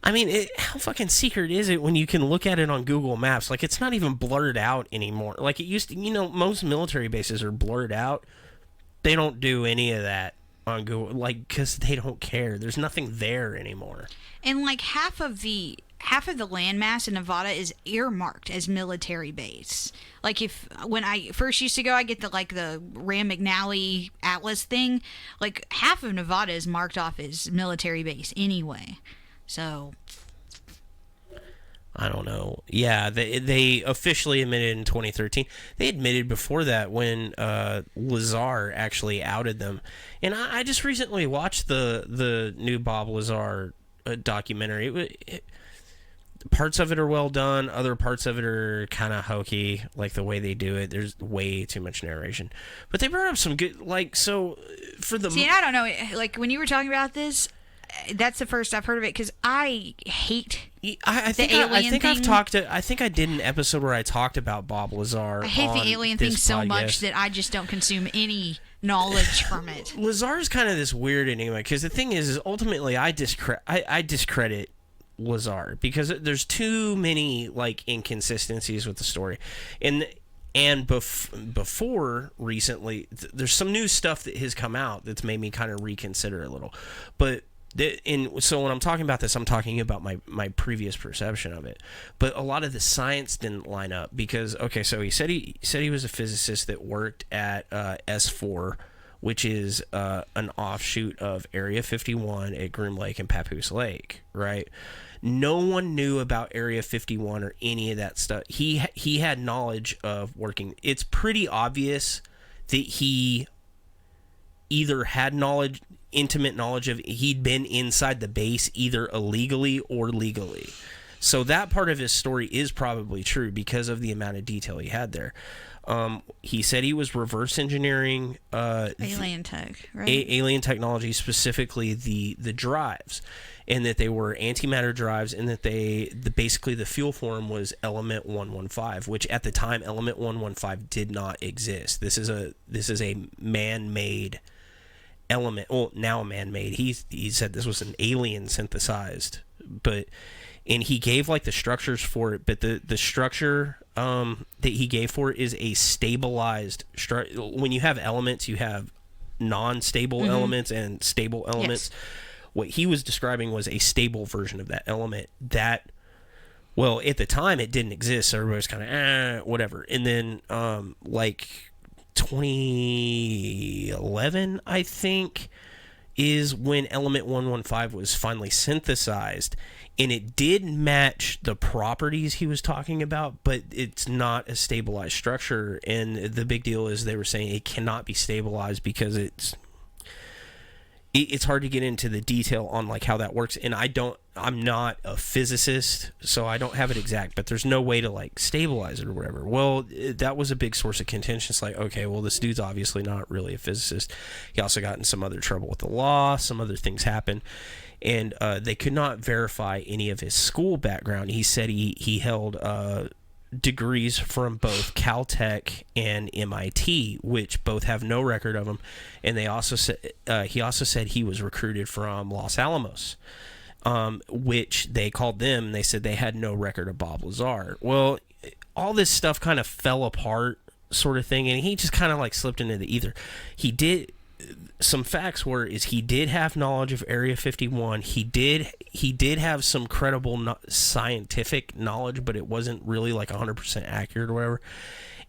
I mean, how fucking secret is it when you can look at it on Google Maps? Like, it's not even blurred out anymore. Like, it used to, most military bases are blurred out. They don't do any of that on Google, like, because they don't care. There's nothing there anymore.
And, like, half of the landmass in Nevada is earmarked as military base. Like, when I first used to go, I get the Rand McNally Atlas thing. Like, half of Nevada is marked off as military base anyway. So,
I don't know. Yeah, they officially admitted in 2013. They admitted before that when Lazar actually outed them. And I just recently watched the new Bob Lazar documentary. Parts of it are well done. Other parts of it are kind of hokey, like the way they do it. There's way too much narration. But they brought up some good, like, so for the...
See, I don't know. Like, when you were talking about this, that's the first I've heard of it, because I hate
I think I did an episode where I talked about Bob Lazar.
I hate the alien thing so much that I just don't consume any knowledge from it.
Lazar's kind of this weird anyway, because the thing is ultimately I discredit Lazar because there's too many like inconsistencies with the story, and before recently there's some new stuff that has come out that's made me kind of reconsider a little, but. So when I'm talking about this, I'm talking about my previous perception of it. But a lot of the science didn't line up because, okay, so he said he was a physicist that worked at S4, which is an offshoot of Area 51 at Groom Lake and Papoose Lake, right? No one knew about Area 51 or any of that stuff. He had knowledge of working. It's pretty obvious that he either had intimate knowledge of he'd been inside the base either illegally or legally. So that part of his story is probably true because of the amount of detail he had there. He said he was reverse engineering
alien tech, right?
Alien technology, specifically the drives, and that they were antimatter drives, and that basically the fuel form was element 115, which at the time element 115 did not exist. This is a man-made element. Well, now man-made. He said this was an alien synthesized, and he gave like the structures for it, but the structure that he gave for it is a stabilized structure. When you have elements, you have non-stable elements and stable elements. Yes. What he was describing was a stable version of that element that, well, at the time it didn't exist, so everybody was kind of whatever. And then like 2011, I think, is when element 115 was finally synthesized, and it did match the properties he was talking about, but it's not a stabilized structure. And the big deal is they were saying it cannot be stabilized because it's hard to get into the detail on like how that works, and I'm not a physicist, so I don't have it exact, but there's no way to like stabilize it or whatever. Well, that was a big source of contention. It's like, okay, well, this dude's obviously not really a physicist. He also got in some other trouble with the law. Some other things happened, and they could not verify any of his school background. He said he held degrees from both Caltech and MIT, which both have no record of him. And they also said he said he was recruited from Los Alamos, which they called them. And they said they had no record of Bob Lazar. Well, all this stuff kind of fell apart, sort of thing, and he just kind of like slipped into the ether. He did. Some facts he did have knowledge of Area 51. He did have some credible scientific knowledge, but it wasn't really like 100% accurate or whatever.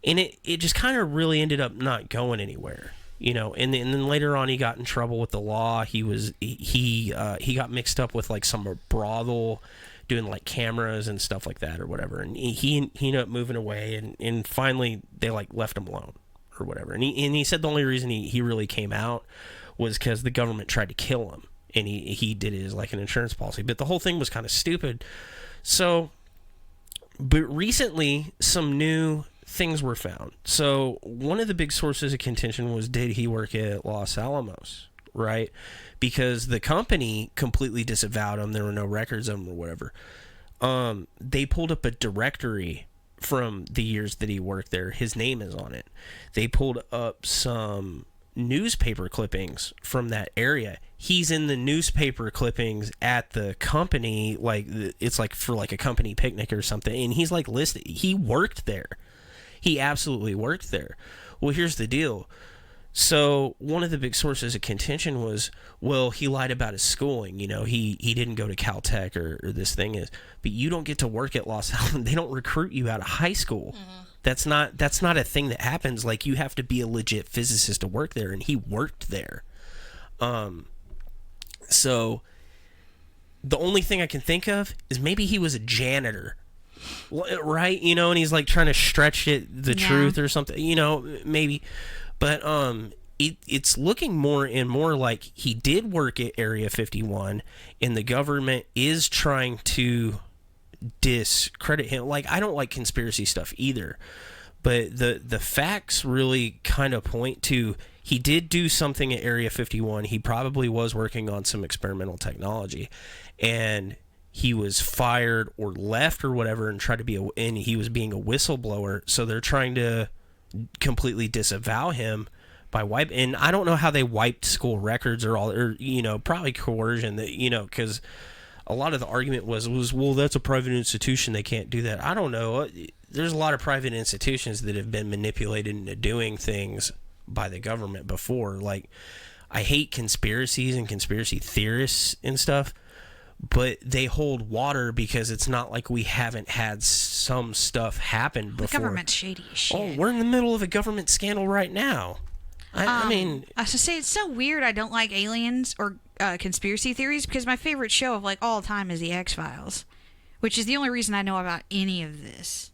And it just kind of really ended up not going anywhere, And then later on, he got in trouble with the law. He got mixed up with like some brothel doing like cameras and stuff like that or whatever. And he ended up moving away, and finally they like left him alone. Or whatever, and he said the only reason he really came out was because the government tried to kill him, and he did it as like an insurance policy. But the whole thing was kind of stupid. So, but recently some new things were found. So one of the big sources of contention was, did he work at Los Alamos, right? Because the company completely disavowed him. There were no records of him or whatever. they pulled up a directory from the years that he worked there. His name is on it. They pulled up some newspaper clippings from that area. He's in the newspaper clippings at the company, like it's like for like a company picnic or something, and he's like listed. He worked there. He absolutely worked there. Well, here's the deal. So one of the big sources of contention was, well, he lied about his schooling. You know, he didn't go to Caltech or this thing is, but you don't get to work at Los Alamos. They don't recruit you out of high school. That's not a thing that happens. Like, you have to be a legit physicist to work there, and he worked there. So the only thing I can think of is maybe he was a janitor, right? You know, and he's like trying to stretch the truth or something. You know, maybe. But it's looking more and more like he did work at Area 51, and the government is trying to discredit him. Like, I don't like conspiracy stuff either, but the facts really kind of point to he did do something at Area 51. He probably was working on some experimental technology, and he was fired or left or whatever, and and he was being a whistleblower. So they're trying to completely disavow him by wipe. And I don't know how they wiped school records or you know, probably coercion, that, you know, because a lot of the argument was, well, that's a private institution, they can't do that. I don't know. There's a lot of private institutions that have been manipulated into doing things by the government before. Like, I hate conspiracies and conspiracy theorists and stuff, but they hold water because it's not like we haven't had some stuff happen before.
The government's shady as shit.
Oh, we're in the middle of a government scandal right now. I mean,
I should say, it's so weird. I don't like aliens or conspiracy theories, because my favorite show of like all time is The X-Files, which is the only reason I know about any of this.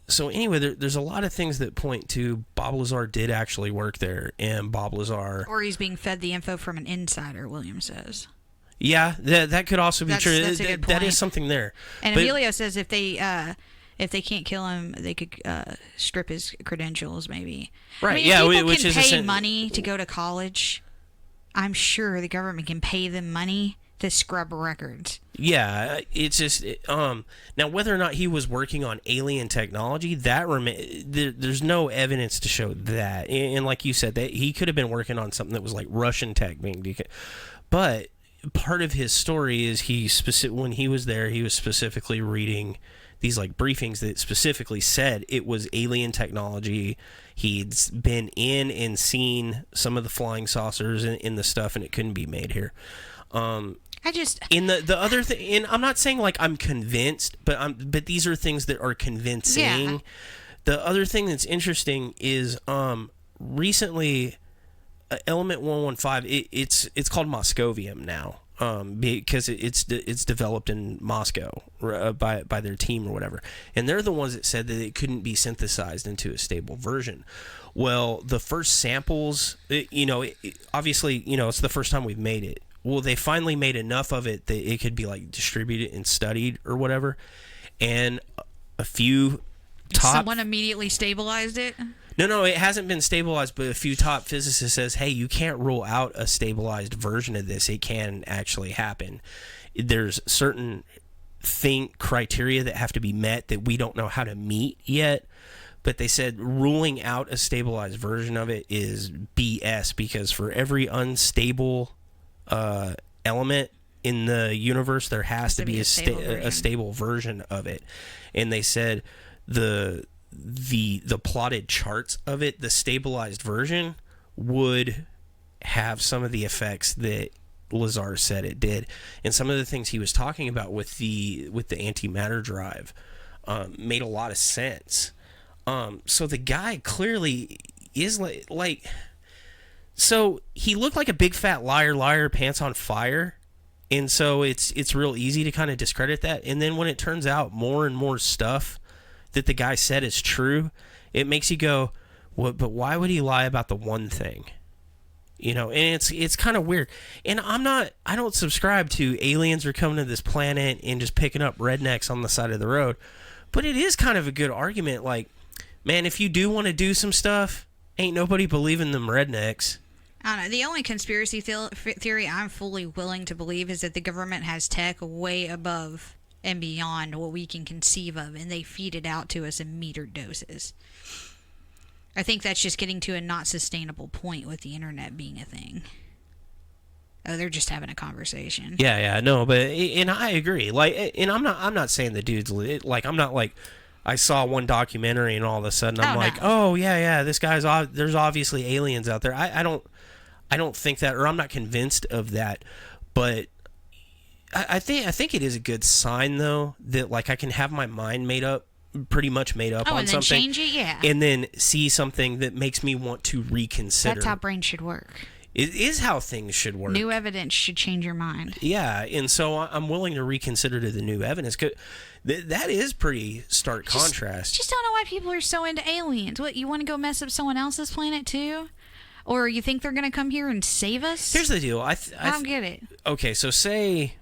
So anyway, there's a lot of things that point to Bob Lazar did actually work there, and Bob Lazar...
Or he's being fed the info from an insider, William says.
Yeah, that could also be true.
That's a good point.
That is something there.
And Emilio says if they can't kill him, they could strip his credentials, maybe.
Right,
I mean,
yeah,
people
which
can
is
pay money to go to college. I'm sure the government can pay them money to scrub records.
Yeah, it's just now whether or not he was working on alien technology, there's no evidence to show that. And like you said, that he could have been working on something that was like Russian tech but part of his story is when he was there, he was specifically reading these like briefings that specifically said it was alien technology. He'd been in and seen some of the flying saucers in the stuff, and it couldn't be made here. In the other thing, and I'm not saying like I'm convinced, but these are things that are convincing.
Yeah.
The other thing that's interesting is recently, Element 115. It's called Moscovium now, because it's developed in Moscow by their team or whatever, and they're the ones that said that it couldn't be synthesized into a stable version. Well, the first samples, obviously, it's the first time we've made it. Well, they finally made enough of it that it could be like distributed and studied or whatever, and a few top...
Someone immediately stabilized it?
No, it hasn't been stabilized, but a few top physicists says, hey, you can't rule out a stabilized version of this. It can actually happen. There's certain criteria that have to be met that we don't know how to meet yet, but they said ruling out a stabilized version of it is BS, because for every unstable element in the universe, there has to be a stable version of it. And they said the plotted charts of it, the stabilized version would have some of the effects that Lazar said it did, and some of the things he was talking about with the antimatter drive made a lot of sense. So the guy clearly is like so he looked like a big fat liar, pants on fire, and so it's real easy to kind of discredit that. And then when it turns out more and more stuff that the guy said is true, it makes you go, "What? But why would he lie about the one thing?" And it's kind of weird. And I don't subscribe to aliens are coming to this planet and just picking up rednecks on the side of the road, but it is kind of a good argument. Like, man, if you do want to do some stuff, ain't nobody believing them rednecks.
I don't know. The only conspiracy theory I'm fully willing to believe is that the government has tech way above and beyond what we can conceive of, and they feed it out to us in metered doses. I think that's just getting to a not sustainable point with the internet being a thing. Oh, they're just having a conversation.
Yeah, no, but and I agree. Like, and I'm not saying the dude's like, I'm not like, I saw one documentary and all of a sudden I'm like,
no.
oh yeah, this guy's there's obviously aliens out there. I don't think that, or I'm not convinced of that, but I think it is a good sign though that like I can have my mind pretty much made up on
and then
something,
change it, yeah,
and then see something that makes me want to reconsider.
That's how brains should work.
It is how things should work.
New evidence should change your mind.
Yeah, and so I'm willing to reconsider to the new evidence. That is pretty stark contrast.
Just don't know why people are so into aliens. What, you want to go mess up someone else's planet too? Or you think they're going to come here and save us?
Here's the deal. I
don't get it.
Okay, so say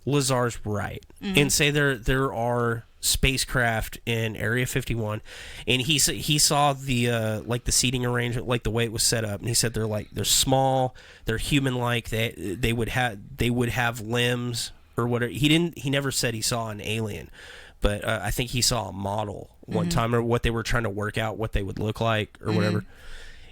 Lazar's right, and say there are spacecraft in Area 51, and he saw the like the seating arrangement, like the way it was set up, and he said they're small, they're human-like, they would have limbs or whatever. He never said he saw an alien, but I think he saw a model one time, or what they were trying to work out what they would look like or whatever.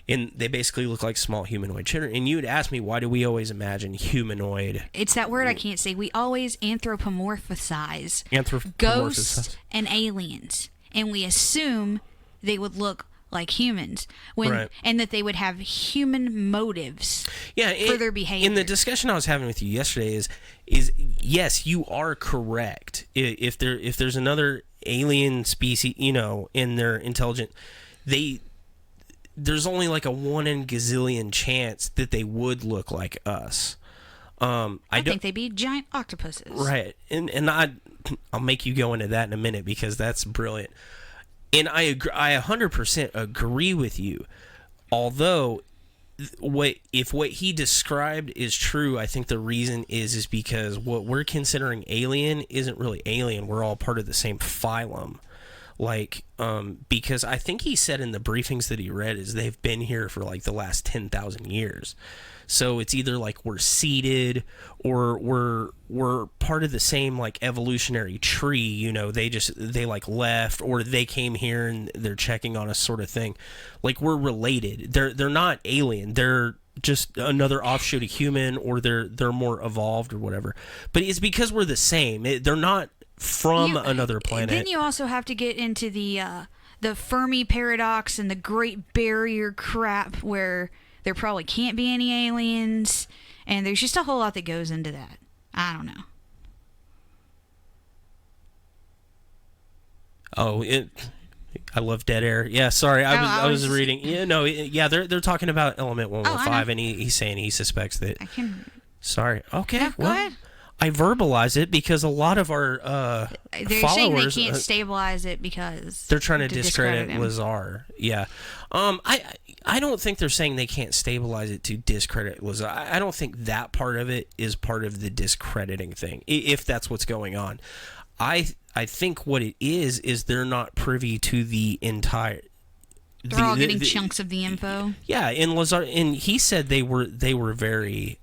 And they basically look like small humanoid children. And you would ask me, why do we always imagine humanoid?
It's that word I can't say. We always anthropomorphize
Ghosts
ghosts and aliens. And we assume they would look like humans, and that they would have human motives for their behavior.
In the discussion I was having with you yesterday is yes, you are correct. If there's another alien species, and they're intelligent, there's only like a 1 in gazillion chance that they would look like us. I
think they'd be giant octopuses.
Right. And I'll make you go into that in a minute because that's brilliant. And I agree, I 100% agree with you. Although if what he described is true, I think the reason is because what we're considering alien isn't really alien. We're all part of the same phylum. Like, because I think he said in the briefings that he read is they've been here for like the last 10,000 years. So it's either like we're seeded or we're part of the same like evolutionary tree, they like left, or they came here and they're checking on us, sort of thing. Like, we're related. They're not alien. They're just another offshoot of human, or they're more evolved or whatever. But it's because we're the same. They're not from another planet.
Then you also have to get into the Fermi paradox and the Great Barrier crap, where there probably can't be any aliens, and there's just a whole lot that goes into that. I don't know.
Oh, I love dead air. Yeah, sorry, I was reading. Yeah, they're talking about element 115, and he's saying he suspects that. Sorry. Okay.
No, go ahead.
I verbalize it because a lot of our
they're
followers
saying they can't stabilize it because
they're trying to discredit Lazar. Yeah, I don't think they're saying they can't stabilize it to discredit Lazar. I don't think that part of it is part of the discrediting thing, if that's what's going on. I think what it is they're not privy to the entire.
They're all getting chunks of the info.
Yeah, and Lazar, and he said they were very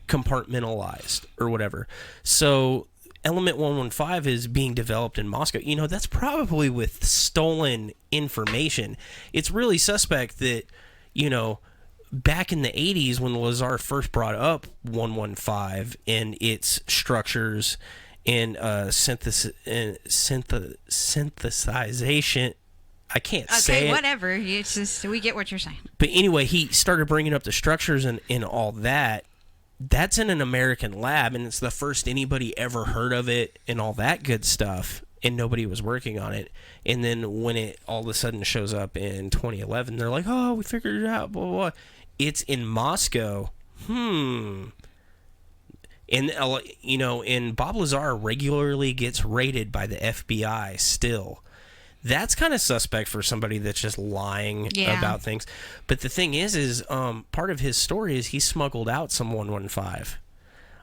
compartmentalized or whatever. So element 115 is being developed in Moscow. That's probably with stolen information. It's really suspect that, back in the 80s when Lazar first brought up 115 and its structures and synthesization, I can't say it.
Okay, whatever. It's just, we get what you're saying.
But anyway, he started bringing up the structures and all that. That's in an American lab, and it's the first anybody ever heard of it and all that good stuff, and nobody was working on it. And then when it all of a sudden shows up in 2011, they're like, oh, we figured it out, blah, blah, blah. It's in Moscow. And, and Bob Lazar regularly gets raided by the FBI still. That's kind of suspect for somebody that's just lying about things. But the thing is part of his story is he smuggled out some 115.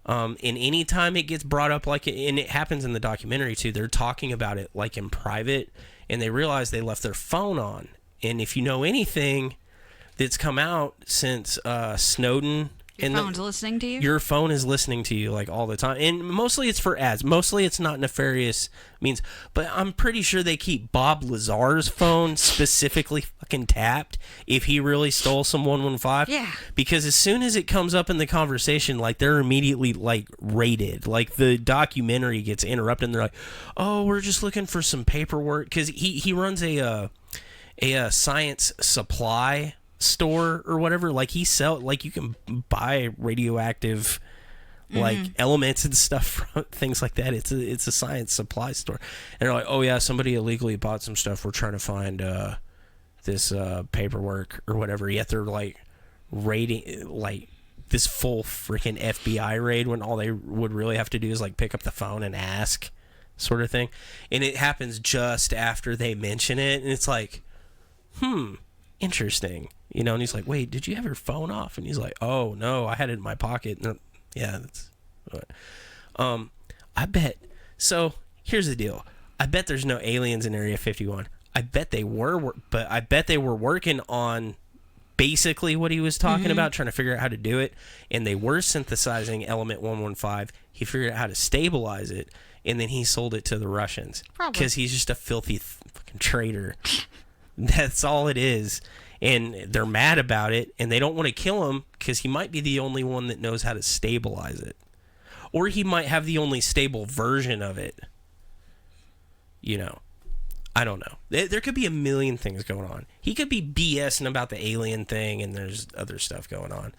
And anytime it gets brought up, and it happens in the documentary too, they're talking about it like in private, and they realize they left their phone on. And if you know anything, that's come out since Snowden.
Your phone's listening to you?
Your phone is listening to you like all the time. And mostly it's for ads. Mostly it's not nefarious means. But I'm pretty sure they keep Bob Lazar's phone specifically fucking tapped if he really stole some 115.
Yeah.
Because as soon as it comes up in the conversation, like they're immediately like raided. Like the documentary gets interrupted and they're like, oh, we're just looking for some paperwork. Because he runs a science supply store or whatever. Like he sell, like you can buy radioactive like elements and stuff from things like that. It's a science supply store, and they're like, oh yeah, somebody illegally bought some stuff, we're trying to find this paperwork or whatever. Yet they're like raiding like this full freaking FBI raid when all they would really have to do is like pick up the phone and ask, sort of thing. And it happens just after they mention it, and it's like, interesting. You know, and he's like, wait, did you have your phone off? And he's like, oh, no, I had it in my pocket. And yeah, that's what. I bet. So here's the deal. I bet there's no aliens in Area 51. I bet they were, but I bet they were working on basically what he was talking about, trying to figure out how to do it. And they were synthesizing element 115. He figured out how to stabilize it, and then he sold it to the Russians. Because he's just a filthy fucking traitor. That's all it is. And they're mad about it, and they don't want to kill him because he might be the only one that knows how to stabilize it. Or he might have the only stable version of it. You know. I don't know. There could be a million things going on. He could be BSing about the alien thing, and there's other stuff going on.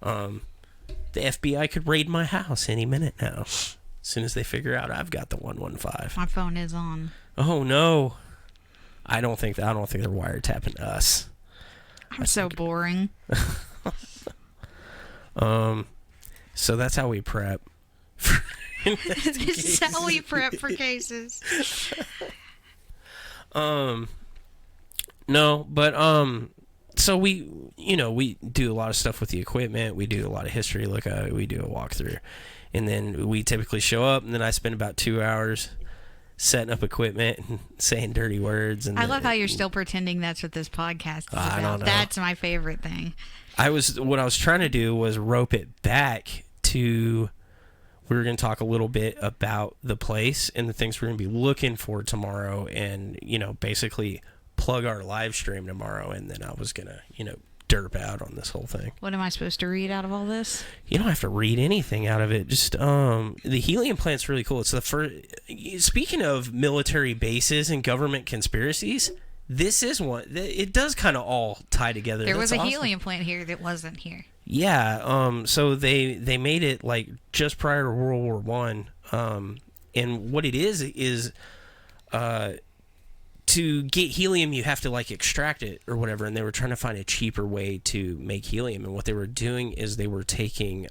The FBI could raid my house any minute now. As soon as they figure out I've got the 115.
My phone is on.
Oh, no. I don't think they're wiretapping us.
I'm so boring.
So that's how we prep.
This is how we prep for cases.
No, but so we do a lot of stuff with the equipment. We do a lot of history look at it. We do a walkthrough, and then we typically show up, and then I spend about 2 hours setting up equipment and saying dirty words. And
I love how you're still pretending that's what this podcast is about.
I don't know.
That's my favorite thing.
What I was trying to do was rope it back to, we were going to talk a little bit about the place and the things we're going to be looking for tomorrow, and basically plug our live stream tomorrow. And then I was going to derp out on this whole thing.
What am I supposed to read out of all this?
You don't have to read anything out of it. Just the helium plant's really cool. It's the first. Speaking of military bases and government conspiracies, this is one. It does kind of all tie together.
There was
That's
a
awesome.
helium plant here that wasn't here.
Yeah. So they made it like just prior to World War One. And what it is to get helium, you have to like extract it or whatever, and they were trying to find a cheaper way to make helium. And what they were doing is they were taking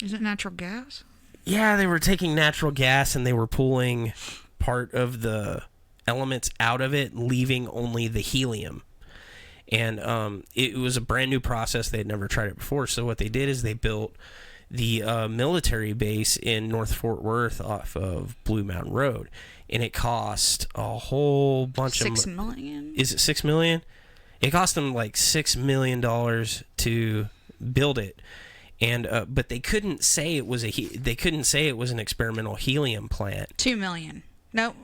Is it natural gas?
Yeah, they were taking natural gas and they were pulling part of the elements out of it, leaving only the helium. And it was a brand new process. They had never tried it before. So what they did is they built the military base in North Fort Worth off of Blue Mountain Road. And it cost a whole bunch of...
$6 million?
Is it $6 million? It cost them like $6 million to build it. And but they couldn't say it was an experimental helium plant.
$2 million. Nope.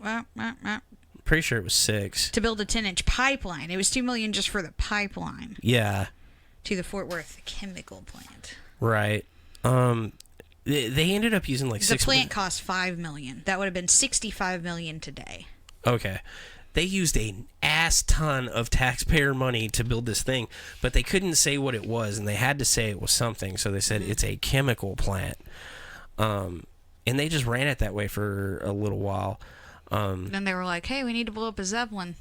Pretty sure it was 6.
To build a 10-inch pipeline. It was $2 million just for the pipeline.
Yeah.
To the Fort Worth chemical plant.
Right. They ended up using like
the plant cost $5 million. That would have been $65 million today.
Okay. They used an ass ton of taxpayer money to build this thing, but they couldn't say what it was, and they had to say it was something. So they said it's a chemical plant, and they just ran it that way for a little while.
Then they were like, "Hey, we need to blow up a Zeppelin."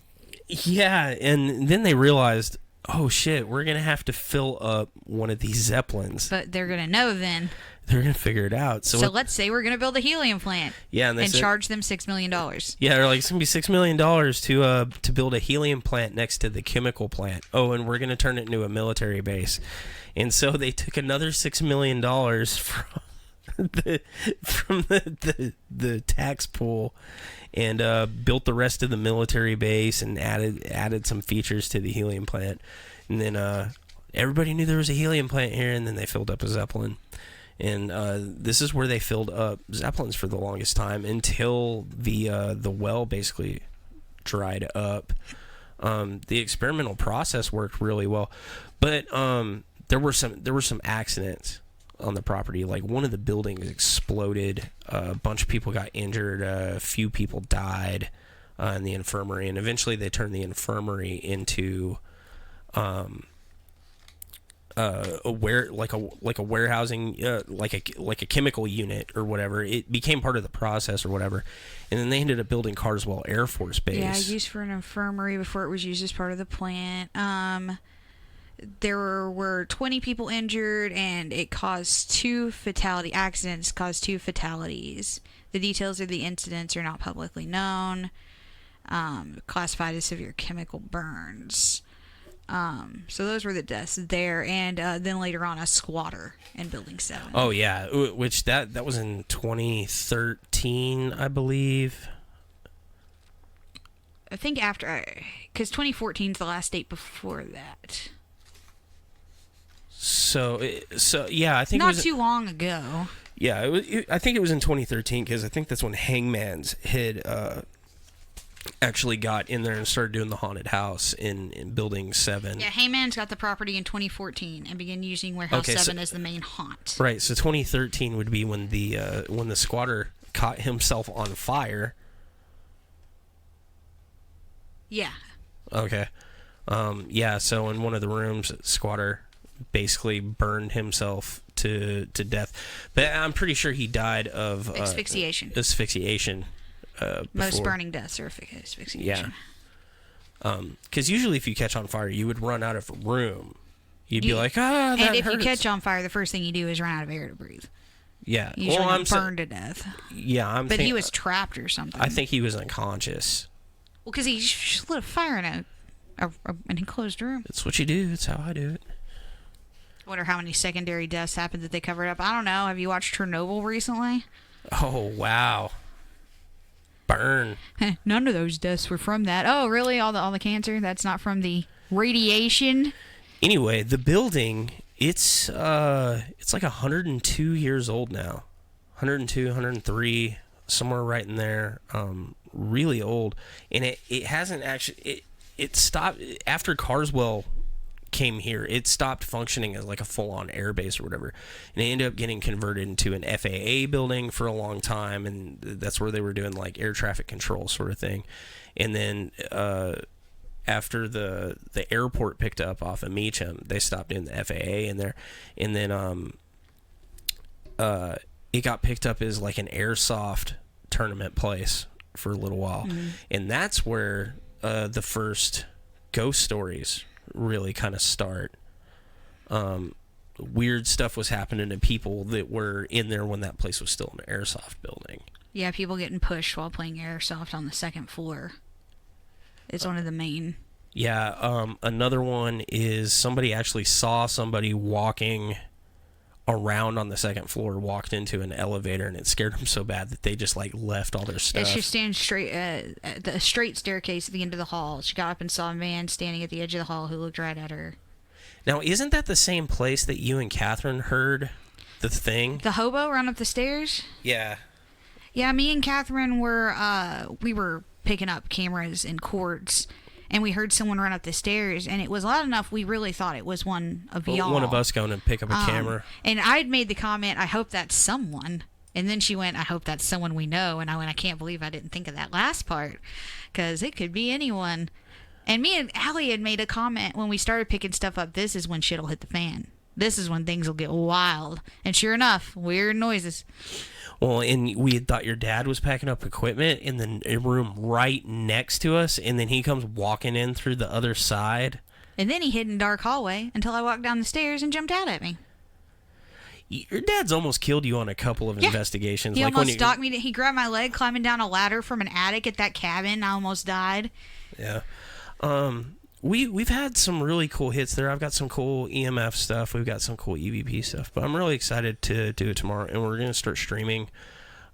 Yeah, and then they realized, oh shit, we're gonna have to fill up one of these Zeppelins.
But they're gonna know then.
They're gonna figure it out. So
let's say we're gonna build a helium plant.
Yeah, and
charge them $6 million.
Yeah, they're like, it's gonna be $6 million to build a helium plant next to the chemical plant. Oh, and we're gonna turn it into a military base. And so they took another $6 million the tax pool and built the rest of the military base and added some features to the helium plant. And then everybody knew there was a helium plant here, and then they filled up a Zeppelin. And this is where they filled up Zeppelins for the longest time until the well basically dried up. The experimental process worked really well, but there were some accidents on the property. Like one of the buildings exploded, a bunch of people got injured, a few people died in the infirmary, and eventually they turned the infirmary into a warehousing, like a chemical unit or whatever. It became part of the process or whatever, and then they ended up building Carswell Air Force Base.
Yeah, used for an infirmary before it was used as part of the plant. There were 20 people injured, and it caused accidents caused 2 fatalities. The details of the incidents are not publicly known. Classified as severe chemical burns. So those were the deaths there, and then later on a squatter in Building 7.
Oh yeah, which that was in 2013, I believe.
I think after, because 2014 is the last date before that.
So yeah, I think
not
it was,
too long ago.
Yeah, I think it was in 2013 because I think that's when Hangman's had actually got in there and started doing the haunted house in Building 7.
Yeah, Hangman's got the property in 2014 and began using Warehouse 7 as the main haunt.
Right, so 2013 would be when the squatter caught himself on fire.
Yeah.
Okay. Yeah, so in one of the rooms, squatter basically burned himself to death. But I'm pretty sure he died of
asphyxiation.
Before.
Most burning deaths are asphyxiation.
Yeah. Because usually if you catch on fire, you would run out of room. You'd be like, that
And if
hurts.
you catch on fire, the first thing you do is run out of air to breathe.
Yeah.
You usually don't burn to death.
Yeah,
But he was trapped or something.
I think he was unconscious.
Well, because he lit a fire in an enclosed room.
That's what you do. That's how I do it.
I wonder how many secondary deaths happened that they covered up. I don't know. Have you watched Chernobyl recently?
Oh, wow. Burn.
None of those deaths were from that. Oh, really? All the cancer? That's not from the radiation?
Anyway, the building, it's like 102 years old now. 102, 103, somewhere right in there. Really old. And it hasn't actually... It stopped... After Carswell came here, it stopped functioning as like a full-on airbase or whatever, and it ended up getting converted into an FAA building for a long time, and that's where they were doing like air traffic control sort of thing. And then after the airport picked up off of Meacham, they stopped doing the FAA in there, and then it got picked up as like an airsoft tournament place for a little while. And that's where the first ghost stories really kind of start. Weird stuff was happening to people that were in there when that place was still an airsoft building.
Yeah, people getting pushed while playing airsoft on the second floor. It's one of the main.
Yeah, another one is somebody actually saw somebody walking around on the second floor, walked into an elevator, and it scared them so bad that they just like left all their stuff.
She was standing straight at the straight staircase at the end of the hall. She got up and saw a man standing at the edge of the hall who looked right at her.
Now, isn't that the same place that you and Catherine heard the thing?
The hobo run up the stairs?
Yeah.
Yeah, me and Catherine we were picking up cameras and cords, and we heard someone run up the stairs, and it was loud enough we really thought it was one of y'all.
One of us going to pick up a camera.
And I'd made the comment, I hope that's someone. And then she went, I hope that's someone we know. And I went, I can't believe I didn't think of that last part, because it could be anyone. And me and Allie had made a comment when we started picking stuff up, this is when shit'll hit the fan. This is when things will get wild. And sure enough, weird noises.
Well, and we had thought your dad was packing up equipment in the room right next to us, and then he comes walking in through the other side.
And then he hid in a dark hallway until I walked down the stairs and jumped out at me.
Your dad's almost killed you on a couple of investigations.
He
like
almost stalked me. He grabbed my leg climbing down a ladder from an attic at that cabin. I almost died.
Yeah. we've had some really cool hits there. I've got some cool EMF stuff. We've got some cool EVP stuff. But I'm really excited to do it tomorrow, and we're gonna start streaming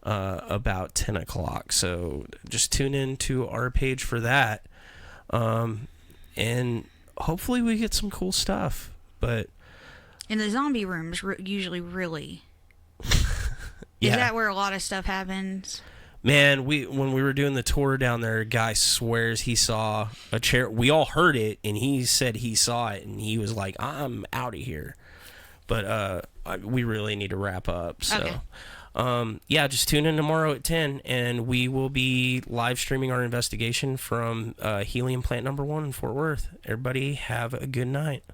about 10 o'clock. So just tune in to our page for that, and hopefully we get some cool stuff. But
And the zombie room's usually really.
yeah.
Is that where a lot of stuff happens?
Man, when we were doing the tour down there, a guy swears he saw a chair. We all heard it, and he said he saw it, and he was like, "I'm out of here." But we really need to wrap up. So,
Okay.
yeah, just tune in tomorrow at 10, and we will be live streaming our investigation from helium plant number 1 in Fort Worth. Everybody have a good night.